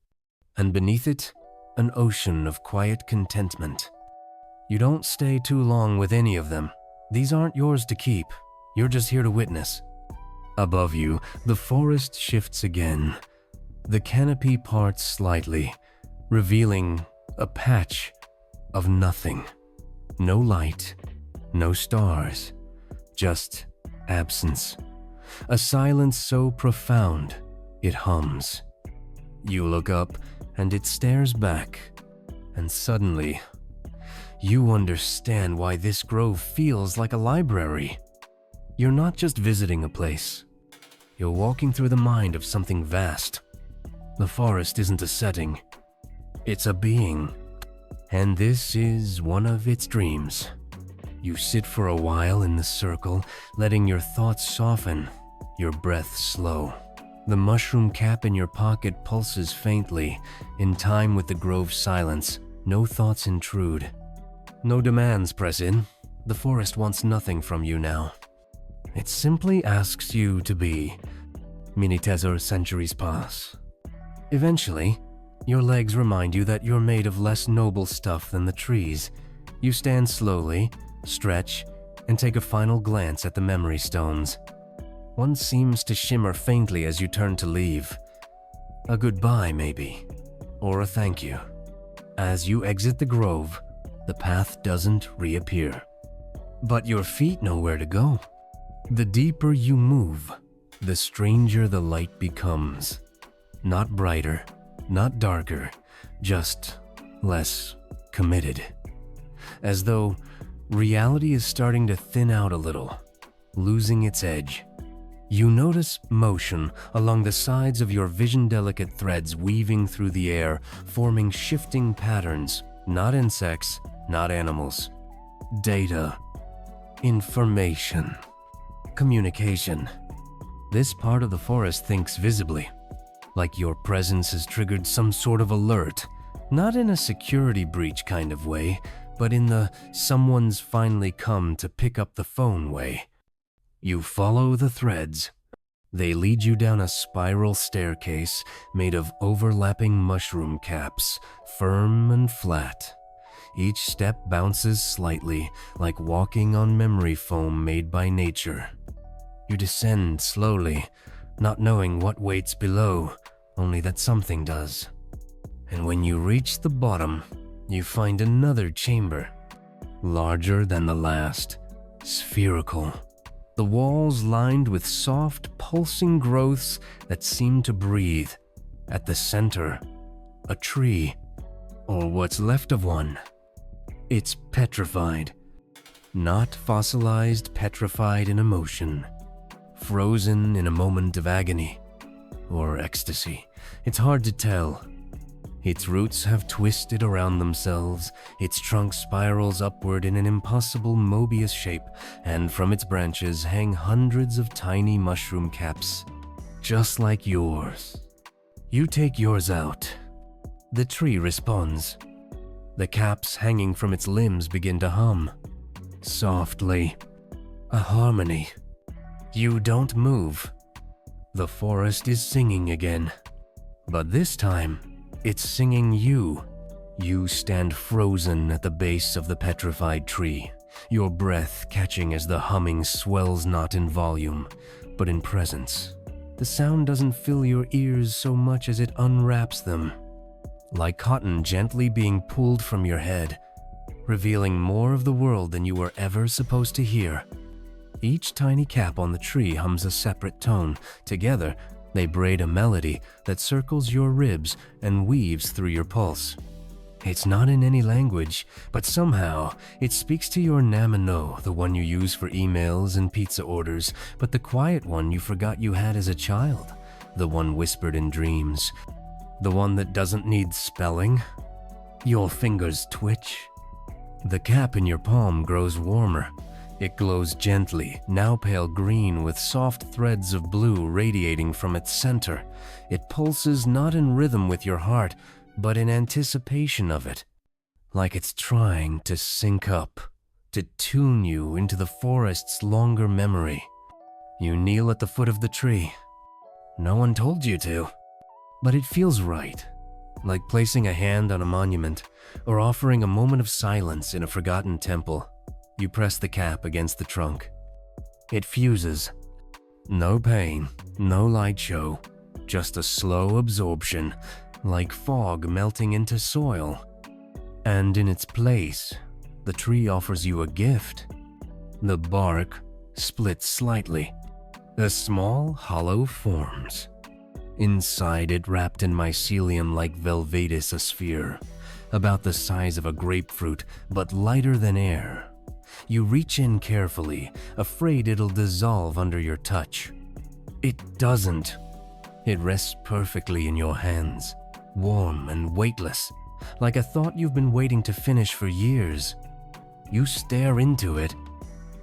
And beneath it, an ocean of quiet contentment. You don't stay too long with any of them. These aren't yours to keep. You're just here to witness. Above you, the forest shifts again. The canopy parts slightly, revealing a patch, of nothing. No light, no stars, just absence. A silence so profound, it hums. You look up and it stares back, and suddenly, you understand why this grove feels like a library. You're not just visiting a place. You're walking through the mind of something vast. The forest isn't a setting. It's a being. And this is one of its dreams. You sit for a while in the circle, letting your thoughts soften, your breath slow. The mushroom cap in your pocket pulses faintly, in time with the grove's silence. No thoughts intrude. No demands press in. The forest wants nothing from you now. It simply asks you to be. Minitezor centuries pass. Eventually, your legs remind you that you're made of less noble stuff than the trees. You stand slowly, stretch, and take a final glance at the memory stones. One seems to shimmer faintly as you turn to leave. A goodbye, maybe, or a thank you. As you exit the grove, the path doesn't reappear. But your feet know where to go. The deeper you move, the stranger the light becomes. Not brighter, not darker, just less committed. As though reality is starting to thin out a little, losing its edge. You notice motion along the sides of your vision-delicate threads weaving through the air, forming shifting patterns, not insects, not animals. Data, information, communication. This part of the forest thinks visibly, like your presence has triggered some sort of alert, not in a security breach kind of way, but in the someone's finally come to pick up the phone way. You follow the threads. They lead you down a spiral staircase made of overlapping mushroom caps, firm and flat. Each step bounces slightly, like walking on memory foam made by nature. You descend slowly, not knowing what waits below, only that something does. And when you reach the bottom, you find another chamber, larger than the last, spherical. The walls lined with soft, pulsing growths that seem to breathe. At the center, a tree, or what's left of one. It's petrified. Not fossilized, petrified in emotion. Frozen in a moment of agony or ecstasy. It's hard to tell. Its roots have twisted around themselves, its trunk spirals upward in an impossible Mobius shape, and from its branches hang hundreds of tiny mushroom caps, just like yours. You take yours out. The tree responds. The caps hanging from its limbs begin to hum. Softly. A harmony. You don't move. The forest is singing again. But this time, it's singing you. You stand frozen at the base of the petrified tree, your breath catching as the humming swells not in volume, but in presence. The sound doesn't fill your ears so much as it unwraps them, like cotton gently being pulled from your head, revealing more of the world than you were ever supposed to hear. Each tiny cap on the tree hums a separate tone. Together, they braid a melody that circles your ribs and weaves through your pulse. It's not in any language, but somehow it speaks to your Namino, the one you use for emails and pizza orders, but the quiet one you forgot you had as a child, the one whispered in dreams, the one that doesn't need spelling. Your fingers twitch. The cap in your palm grows warmer. It glows gently, now pale green with soft threads of blue radiating from its center. It pulses not in rhythm with your heart, but in anticipation of it, like it's trying to sync up, to tune you into the forest's longer memory. You kneel at the foot of the tree. No one told you to, but it feels right, like placing a hand on a monument or offering a moment of silence in a forgotten temple. You press the cap against the trunk. It fuses. No pain, no light show, just a slow absorption, like fog melting into soil. And in its place, the tree offers you a gift. The bark splits slightly. A small hollow forms. Inside it, wrapped in mycelium like velvetus, a sphere, about the size of a grapefruit, but lighter than air. You reach in carefully, afraid it'll dissolve under your touch. It doesn't. It rests perfectly in your hands, warm and weightless, like a thought you've been waiting to finish for years. You stare into it.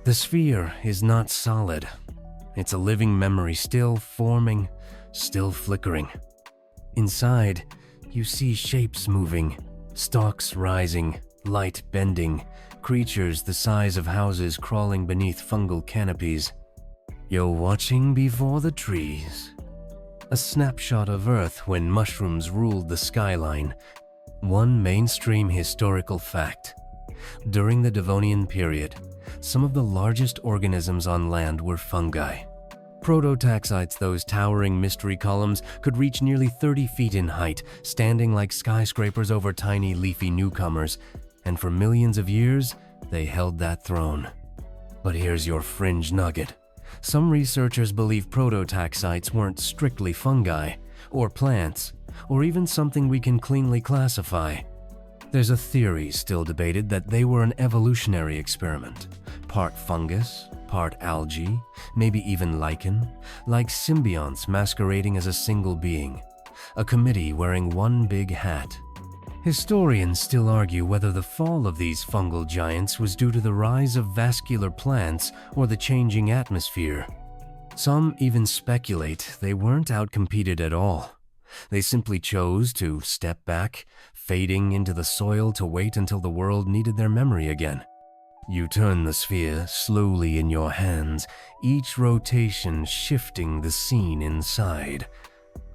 The sphere is not solid. It's a living memory, still forming, still flickering. Inside, you see shapes moving, stalks rising, light bending, creatures the size of houses crawling beneath fungal canopies. You're watching before the trees. A snapshot of Earth when mushrooms ruled the skyline. One mainstream historical fact. During the Devonian period, some of the largest organisms on land were fungi. Prototaxites, those towering mystery columns, could reach nearly 30 feet in height, standing like skyscrapers over tiny leafy newcomers, and for millions of years, they held that throne. But here's your fringe nugget. Some researchers believe prototaxites weren't strictly fungi, or plants, or even something we can cleanly classify. There's a theory still debated that they were an evolutionary experiment, part fungus, part algae, maybe even lichen, like symbionts masquerading as a single being, a committee wearing one big hat. Historians still argue whether the fall of these fungal giants was due to the rise of vascular plants or the changing atmosphere. Some even speculate they weren't outcompeted at all. They simply chose to step back, fading into the soil to wait until the world needed their memory again. You turn the sphere slowly in your hands, each rotation shifting the scene inside.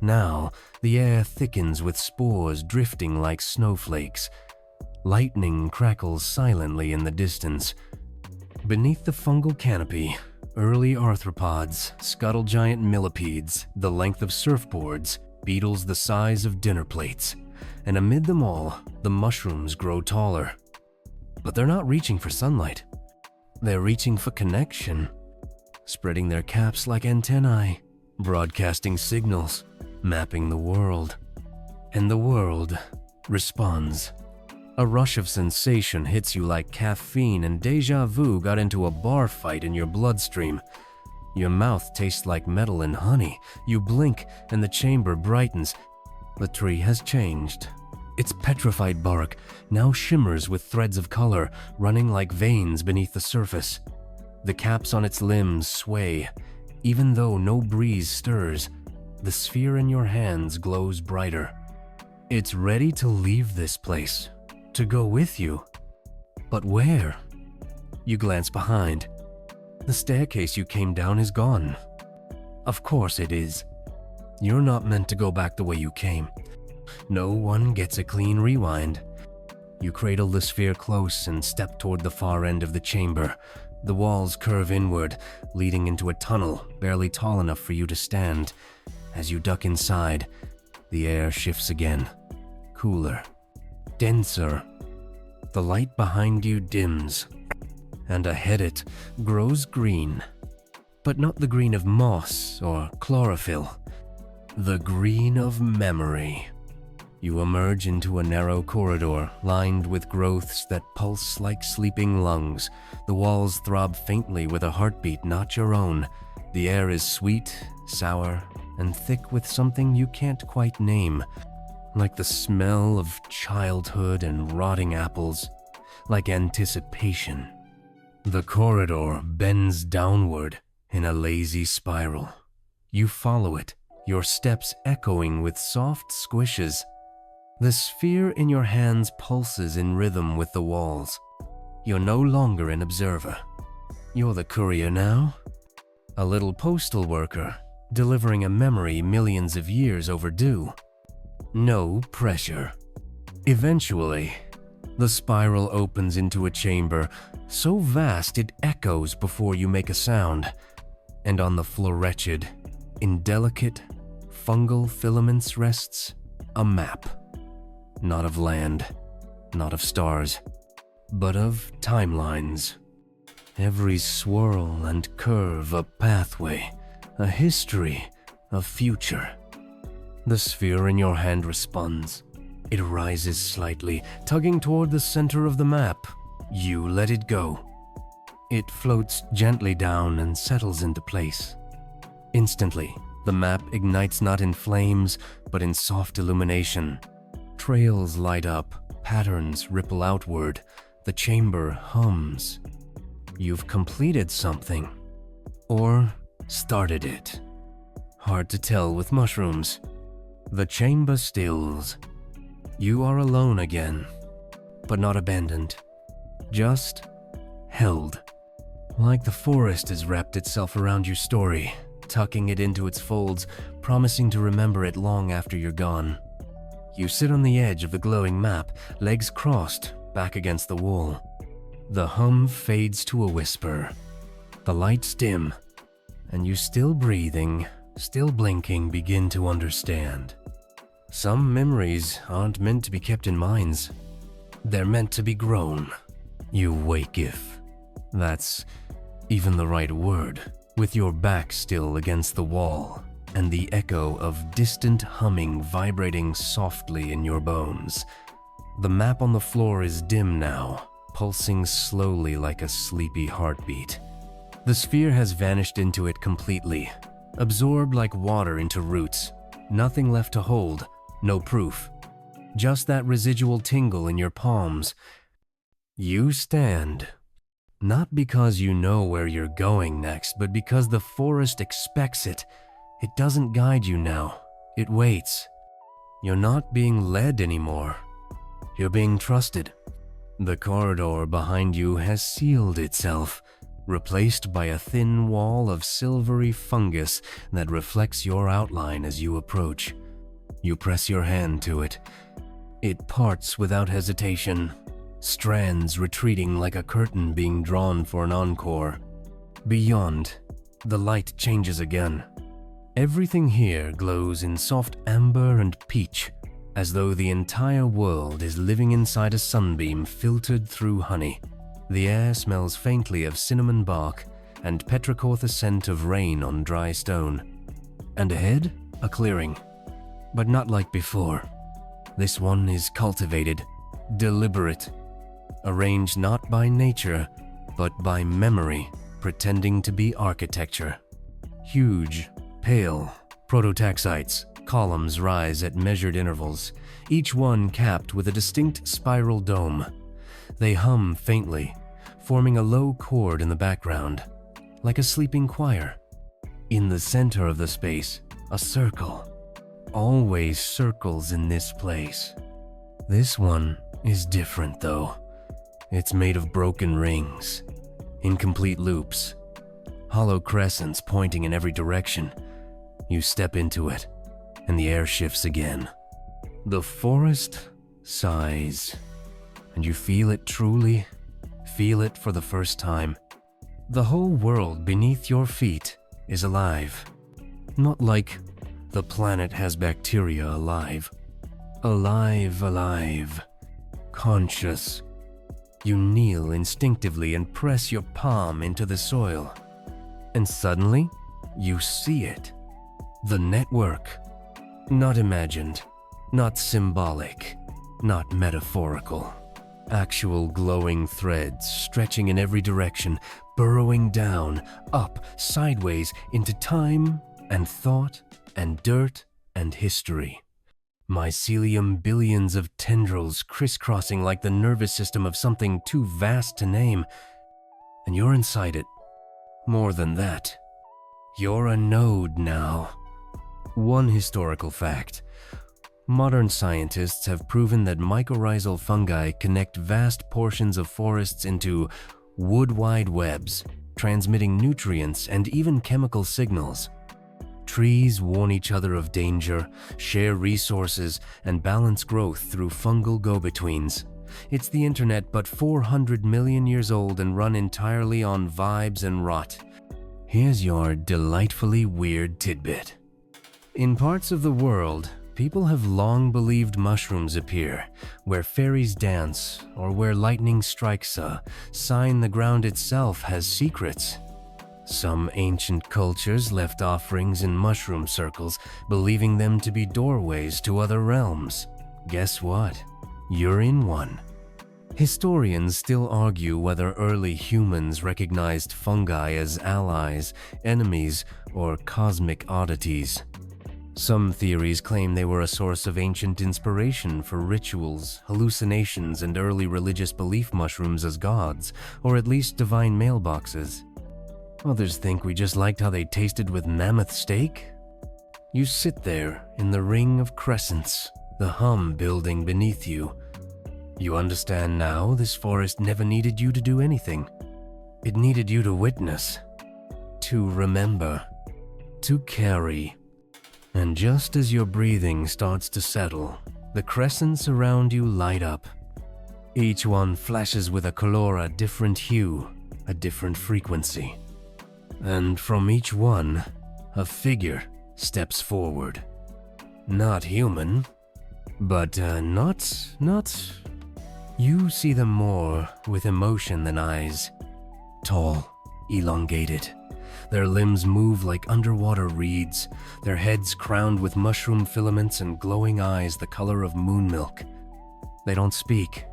Now, the air thickens with spores drifting like snowflakes. Lightning crackles silently in the distance. Beneath the fungal canopy, early arthropods scuttle giant millipedes the length of surfboards, beetles the size of dinner plates, and amid them all, the mushrooms grow taller. But they're not reaching for sunlight. They're reaching for connection, spreading their caps like antennae, broadcasting signals, mapping the world. And the world responds. A rush of sensation hits you like caffeine, and déjà vu got into a bar fight in your bloodstream. Your mouth tastes like metal and honey. You blink and the chamber brightens. The tree has changed. Its petrified bark now shimmers with threads of color running like veins beneath the surface. The caps on its limbs sway. Even though no breeze stirs, the sphere in your hands glows brighter. It's ready to leave this place, to go with you. But where? You glance behind. The staircase you came down is gone. Of course it is. You're not meant to go back the way you came. No one gets a clean rewind. You cradle the sphere close and step toward the far end of the chamber. The walls curve inward, leading into a tunnel barely tall enough for you to stand. As you duck inside, the air shifts again. Cooler, denser. The light behind you dims, and ahead it grows green. But not the green of moss or chlorophyll. The green of memory. You emerge into a narrow corridor lined with growths that pulse like sleeping lungs. The walls throb faintly with a heartbeat not your own. The air is sweet, sour, and thick with something you can't quite name. Like the smell of childhood and rotting apples. Like anticipation. The corridor bends downward in a lazy spiral. You follow it, your steps echoing with soft squishes. The sphere in your hands pulses in rhythm with the walls. You're no longer an observer. You're the courier now. A little postal worker, delivering a memory millions of years overdue. No pressure. Eventually, the spiral opens into a chamber so vast it echoes before you make a sound. And on the floretched, indelicate, fungal filaments rests a map. Not of land, not of stars, but of timelines. Every swirl and curve a pathway, a history, a future. The sphere in your hand responds. It rises slightly, tugging toward the center of the map. You let it go. It floats gently down and settles into place. Instantly, the map ignites not in flames, but in soft illumination. Trails light up, patterns ripple outward, the chamber hums. You've completed something. Or started it. Hard to tell with mushrooms. The chamber stills. You are alone again, but not abandoned. Just held. Like the forest has wrapped itself around your story, tucking it into its folds, promising to remember it long after you're gone. You sit on the edge of the glowing map, legs crossed, back against the wall. The hum fades to a whisper. The lights dim, and you, still breathing, still blinking, begin to understand. Some memories aren't meant to be kept in minds. They're meant to be grown. You wake, if that's even the right word, with your back still against the wall, and the echo of distant humming vibrating softly in your bones. The map on the floor is dim now, pulsing slowly like a sleepy heartbeat. The sphere has vanished into it completely, absorbed like water into roots. Nothing left to hold, no proof. Just that residual tingle in your palms. You stand. Not because you know where you're going next, but because the forest expects it. It doesn't guide you now. It waits. You're not being led anymore. You're being trusted. The corridor behind you has sealed itself, replaced by a thin wall of silvery fungus that reflects your outline as you approach. You press your hand to it. It parts without hesitation, strands retreating like a curtain being drawn for an encore. Beyond, the light changes again. Everything here glows in soft amber and peach, as though the entire world is living inside a sunbeam filtered through honey. The air smells faintly of cinnamon bark and petrichor, the scent of rain on dry stone. And ahead, a clearing. But not like before. This one is cultivated, deliberate, arranged not by nature, but by memory, pretending to be architecture. Huge, pale, prototaxites, columns rise at measured intervals, each one capped with a distinct spiral dome. They hum faintly, forming a low chord in the background, like a sleeping choir. In the center of the space, a circle. Always circles in this place. This one is different though. It's made of broken rings, incomplete loops, hollow crescents pointing in every direction. You step into it, and the air shifts again. The forest sighs, and you feel it truly, feel it for the first time. The whole world beneath your feet is alive. Not like the planet has bacteria alive. Alive. Conscious. You kneel instinctively and press your palm into the soil. And suddenly, you see it. The network. Not imagined, not symbolic, not metaphorical. Actual glowing threads stretching in every direction, burrowing down, up, sideways, into time and thought and dirt and history. Mycelium billions of tendrils crisscrossing like the nervous system of something too vast to name. And you're inside it. More than that. You're a node now. One historical fact. Modern scientists have proven that mycorrhizal fungi connect vast portions of forests into wood-wide webs, transmitting nutrients and even chemical signals. Trees warn each other of danger, share resources, and balance growth through fungal go-betweens. It's the internet, but 400 million years old and run entirely on vibes and rot. Here's your delightfully weird tidbit. In parts of the world, people have long believed mushrooms appear where fairies dance or where lightning strikes a sign the ground itself has secrets. Some ancient cultures left offerings in mushroom circles, believing them to be doorways to other realms. Guess what? You're in one. Historians still argue whether early humans recognized fungi as allies, enemies, or cosmic oddities. Some theories claim they were a source of ancient inspiration for rituals, hallucinations, and early religious belief mushrooms as gods, or at least divine mailboxes. Others think we just liked how they tasted with mammoth steak. You sit there in the ring of crescents, the hum building beneath you. You understand now this forest never needed you to do anything. It needed you to witness, to remember, to carry. And just as your breathing starts to settle, the crescents around you light up. Each one flashes with a color a different hue, a different frequency. And from each one, a figure steps forward. Not human, but not. You see them more with emotion than eyes. Tall, elongated. Their limbs move like underwater reeds, their heads crowned with mushroom filaments and glowing eyes the color of moon milk. They don't speak.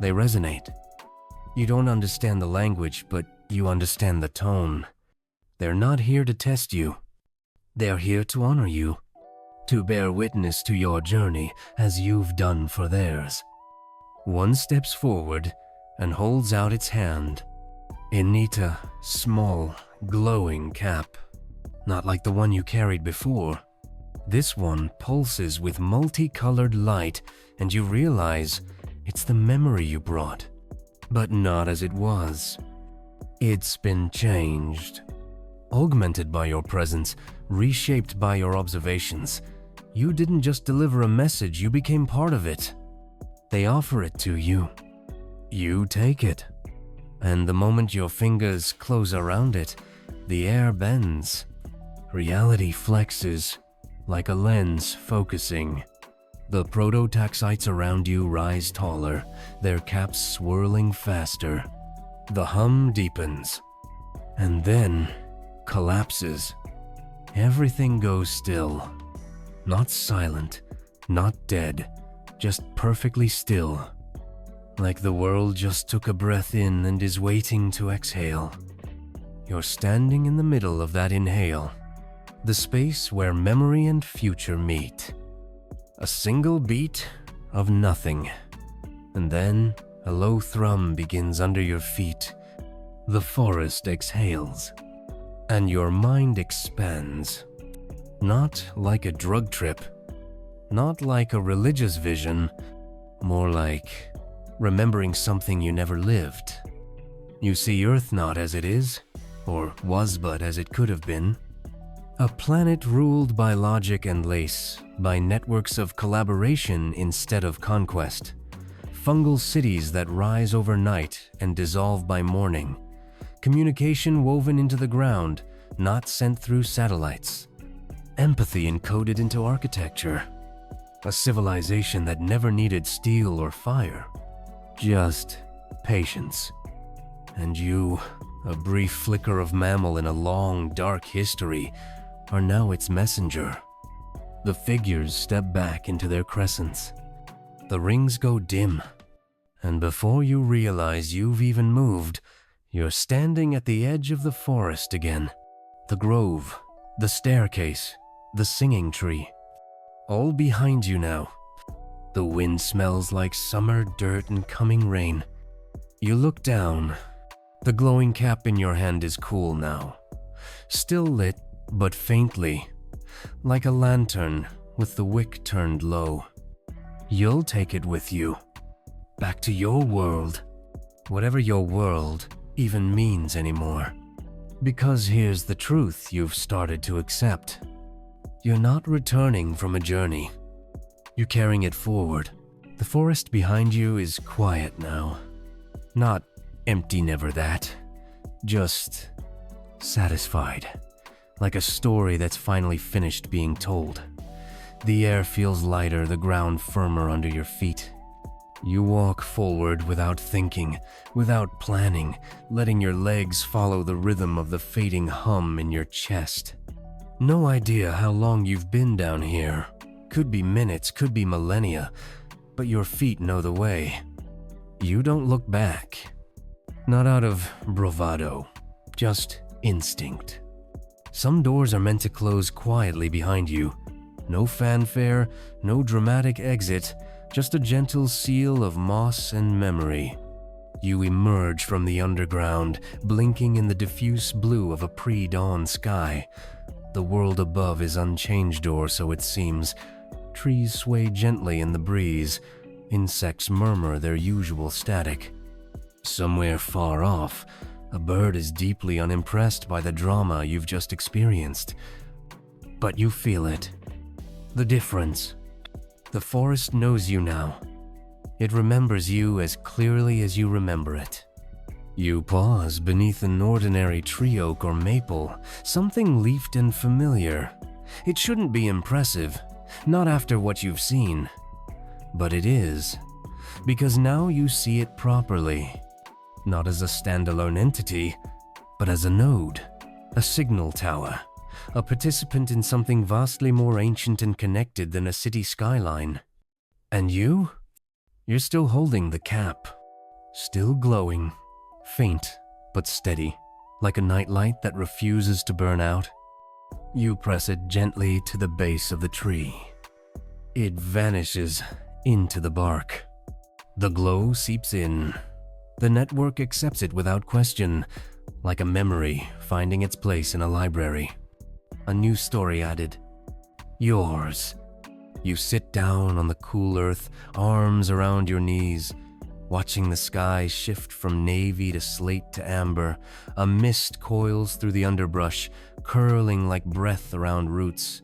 They resonate. You don't understand the language, but you understand the tone. They're not here to test you. They're here to honor you, to bear witness to your journey as you've done for theirs. One steps forward and holds out its hand. A neat, small, glowing cap. Not like the one you carried before. This one pulses with multicolored light, and you realize it's the memory you brought, but not as it was. It's been changed. Augmented by your presence, reshaped by your observations. You didn't just deliver a message, you became part of it. They offer it to you. You take it. And the moment your fingers close around it, the air bends. Reality flexes, like a lens focusing. The prototaxites around you rise taller, their caps swirling faster. The hum deepens. And then collapses. Everything goes still. Not silent, not dead, just perfectly still. Like the world just took a breath in and is waiting to exhale. You're standing in the middle of that inhale, the space where memory and future meet. A single beat of nothing. And then a low thrum begins under your feet. The forest exhales. And your mind expands. Not like a drug trip. Not like a religious vision. More like remembering something you never lived. You see Earth not as it is, or was but as it could have been. A planet ruled by logic and lace, by networks of collaboration instead of conquest. Fungal cities that rise overnight and dissolve by morning. Communication woven into the ground, not sent through satellites. Empathy encoded into architecture. A civilization that never needed steel or fire. Just patience. And you, a brief flicker of mammal in a long, dark history, are now its messenger. The figures step back into their crescents. The rings go dim. And before you realize you've even moved, you're standing at the edge of the forest again. The grove, the staircase, the singing tree. All behind you now. The wind smells like summer dirt and coming rain. You look down. The glowing cap in your hand is cool now. Still lit, but faintly. Like a lantern with the wick turned low. You'll take it with you. Back to your world. Whatever your world even means anymore. Because here's the truth you've started to accept. You're not returning from a journey. You're carrying it forward. The forest behind you is quiet now. Not empty, never that. Just satisfied. Like a story that's finally finished being told. The air feels lighter, the ground firmer under your feet. You walk forward without thinking, without planning, letting your legs follow the rhythm of the fading hum in your chest. No idea how long you've been down here. Could be minutes, could be millennia, but your feet know the way. You don't look back. Not out of bravado, just instinct. Some doors are meant to close quietly behind you. No fanfare, no dramatic exit, just a gentle seal of moss and memory. You emerge from the underground, blinking in the diffuse blue of a pre-dawn sky. The world above is unchanged, or so it seems. Trees sway gently in the breeze. Insects murmur their usual static. Somewhere far off, a bird is deeply unimpressed by the drama you've just experienced. But you feel it. The difference. The forest knows you now. It remembers you as clearly as you remember it. You pause beneath an ordinary tree oak or maple, something leafed and familiar. It shouldn't be impressive, not after what you've seen. But it is, because now you see it properly. Not as a standalone entity, but as a node, a signal tower, a participant in something vastly more ancient and connected than a city skyline. And you? You're still holding the cap, still glowing, faint but steady, like a nightlight that refuses to burn out. You press it gently to the base of the tree. It vanishes into the bark. The glow seeps in. The network accepts it without question, like a memory finding its place in a library. A new story added. Yours. You sit down on the cool earth, arms around your knees, watching the sky shift from navy to slate to amber. A mist coils through the underbrush, curling like breath around roots.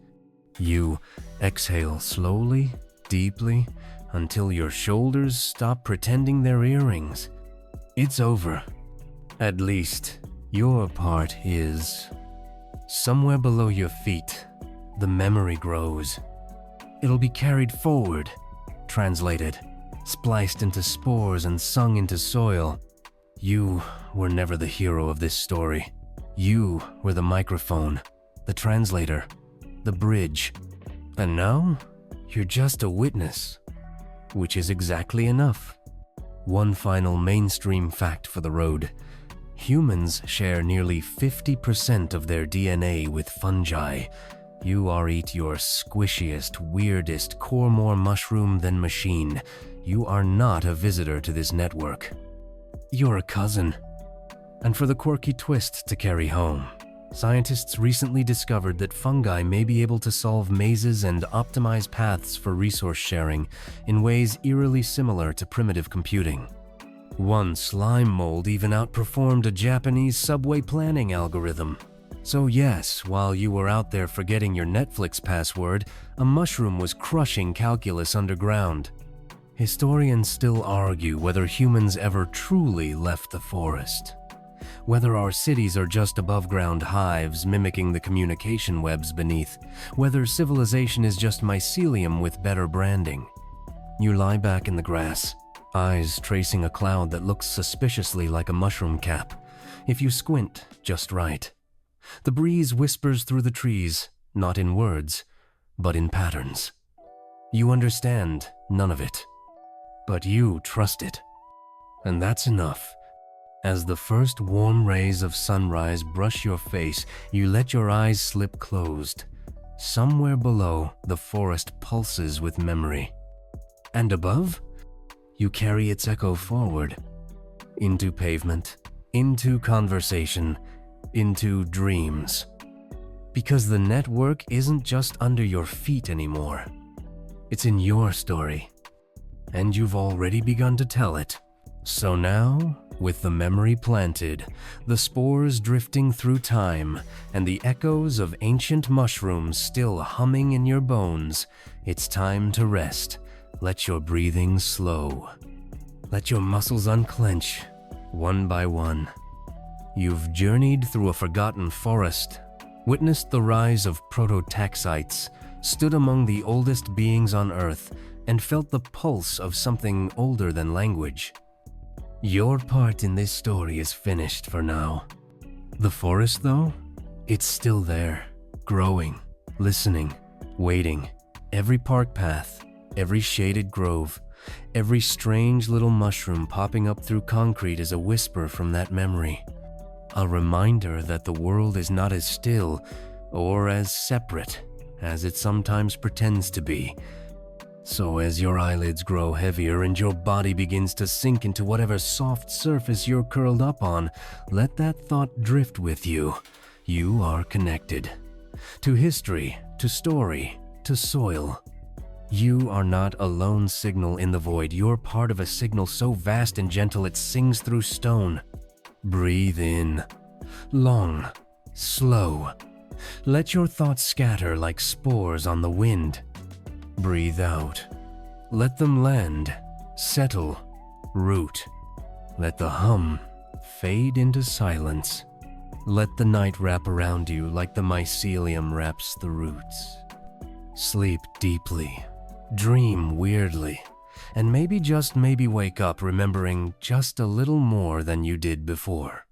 You exhale slowly, deeply, until your shoulders stop pretending they're earrings. It's over. At least, your part is. Somewhere below your feet, the memory grows. It'll be carried forward, translated, spliced into spores and sung into soil. You were never the hero of this story. You were the microphone, the translator, the bridge. And now, you're just a witness, which is exactly enough. One final mainstream fact for the road. Humans share nearly 50% of their DNA with fungi. You are eat your squishiest, weirdest, core more mushroom than machine. You are not a visitor to this network. You're a cousin. And for the quirky twist to carry home, scientists recently discovered that fungi may be able to solve mazes and optimize paths for resource sharing in ways eerily similar to primitive computing. One slime mold even outperformed a Japanese subway planning algorithm. So yes, while you were out there forgetting your Netflix password, a mushroom was crushing calculus underground. Historians still argue whether humans ever truly left the forest. Whether our cities are just above-ground hives mimicking the communication webs beneath. Whether civilization is just mycelium with better branding. You lie back in the grass, eyes tracing a cloud that looks suspiciously like a mushroom cap, if you squint just right. The breeze whispers through the trees, not in words, but in patterns. You understand none of it, but you trust it. And that's enough. As the first warm rays of sunrise brush your face, you let your eyes slip closed. Somewhere below, the forest pulses with memory. And above, you carry its echo forward. Into pavement, into conversation, into dreams. Because the network isn't just under your feet anymore. It's in your story. And you've already begun to tell it. So now, with the memory planted, the spores drifting through time, and the echoes of ancient mushrooms still humming in your bones, it's time to rest. Let your breathing slow. Let your muscles unclench, one by one. You've journeyed through a forgotten forest, witnessed the rise of Prototaxites, stood among the oldest beings on Earth, and felt the pulse of something older than language. Your part in this story is finished for now. The forest, though? It's still there, growing, listening, waiting. Every park path, every shaded grove, every strange little mushroom popping up through concrete is a whisper from that memory. A reminder that the world is not as still or as separate as it sometimes pretends to be. So as your eyelids grow heavier and your body begins to sink into whatever soft surface you're curled up on, let that thought drift with you. You are connected. To history, to story, to soil. You are not a lone signal in the void. You're part of a signal so vast and gentle it sings through stone. Breathe in. Long. Slow. Let your thoughts scatter like spores on the wind. Breathe out. Let them land, settle, root. Let the hum fade into silence. Let the night wrap around you like the mycelium wraps the roots. Sleep deeply, dream weirdly, and maybe just maybe wake up remembering just a little more than you did before.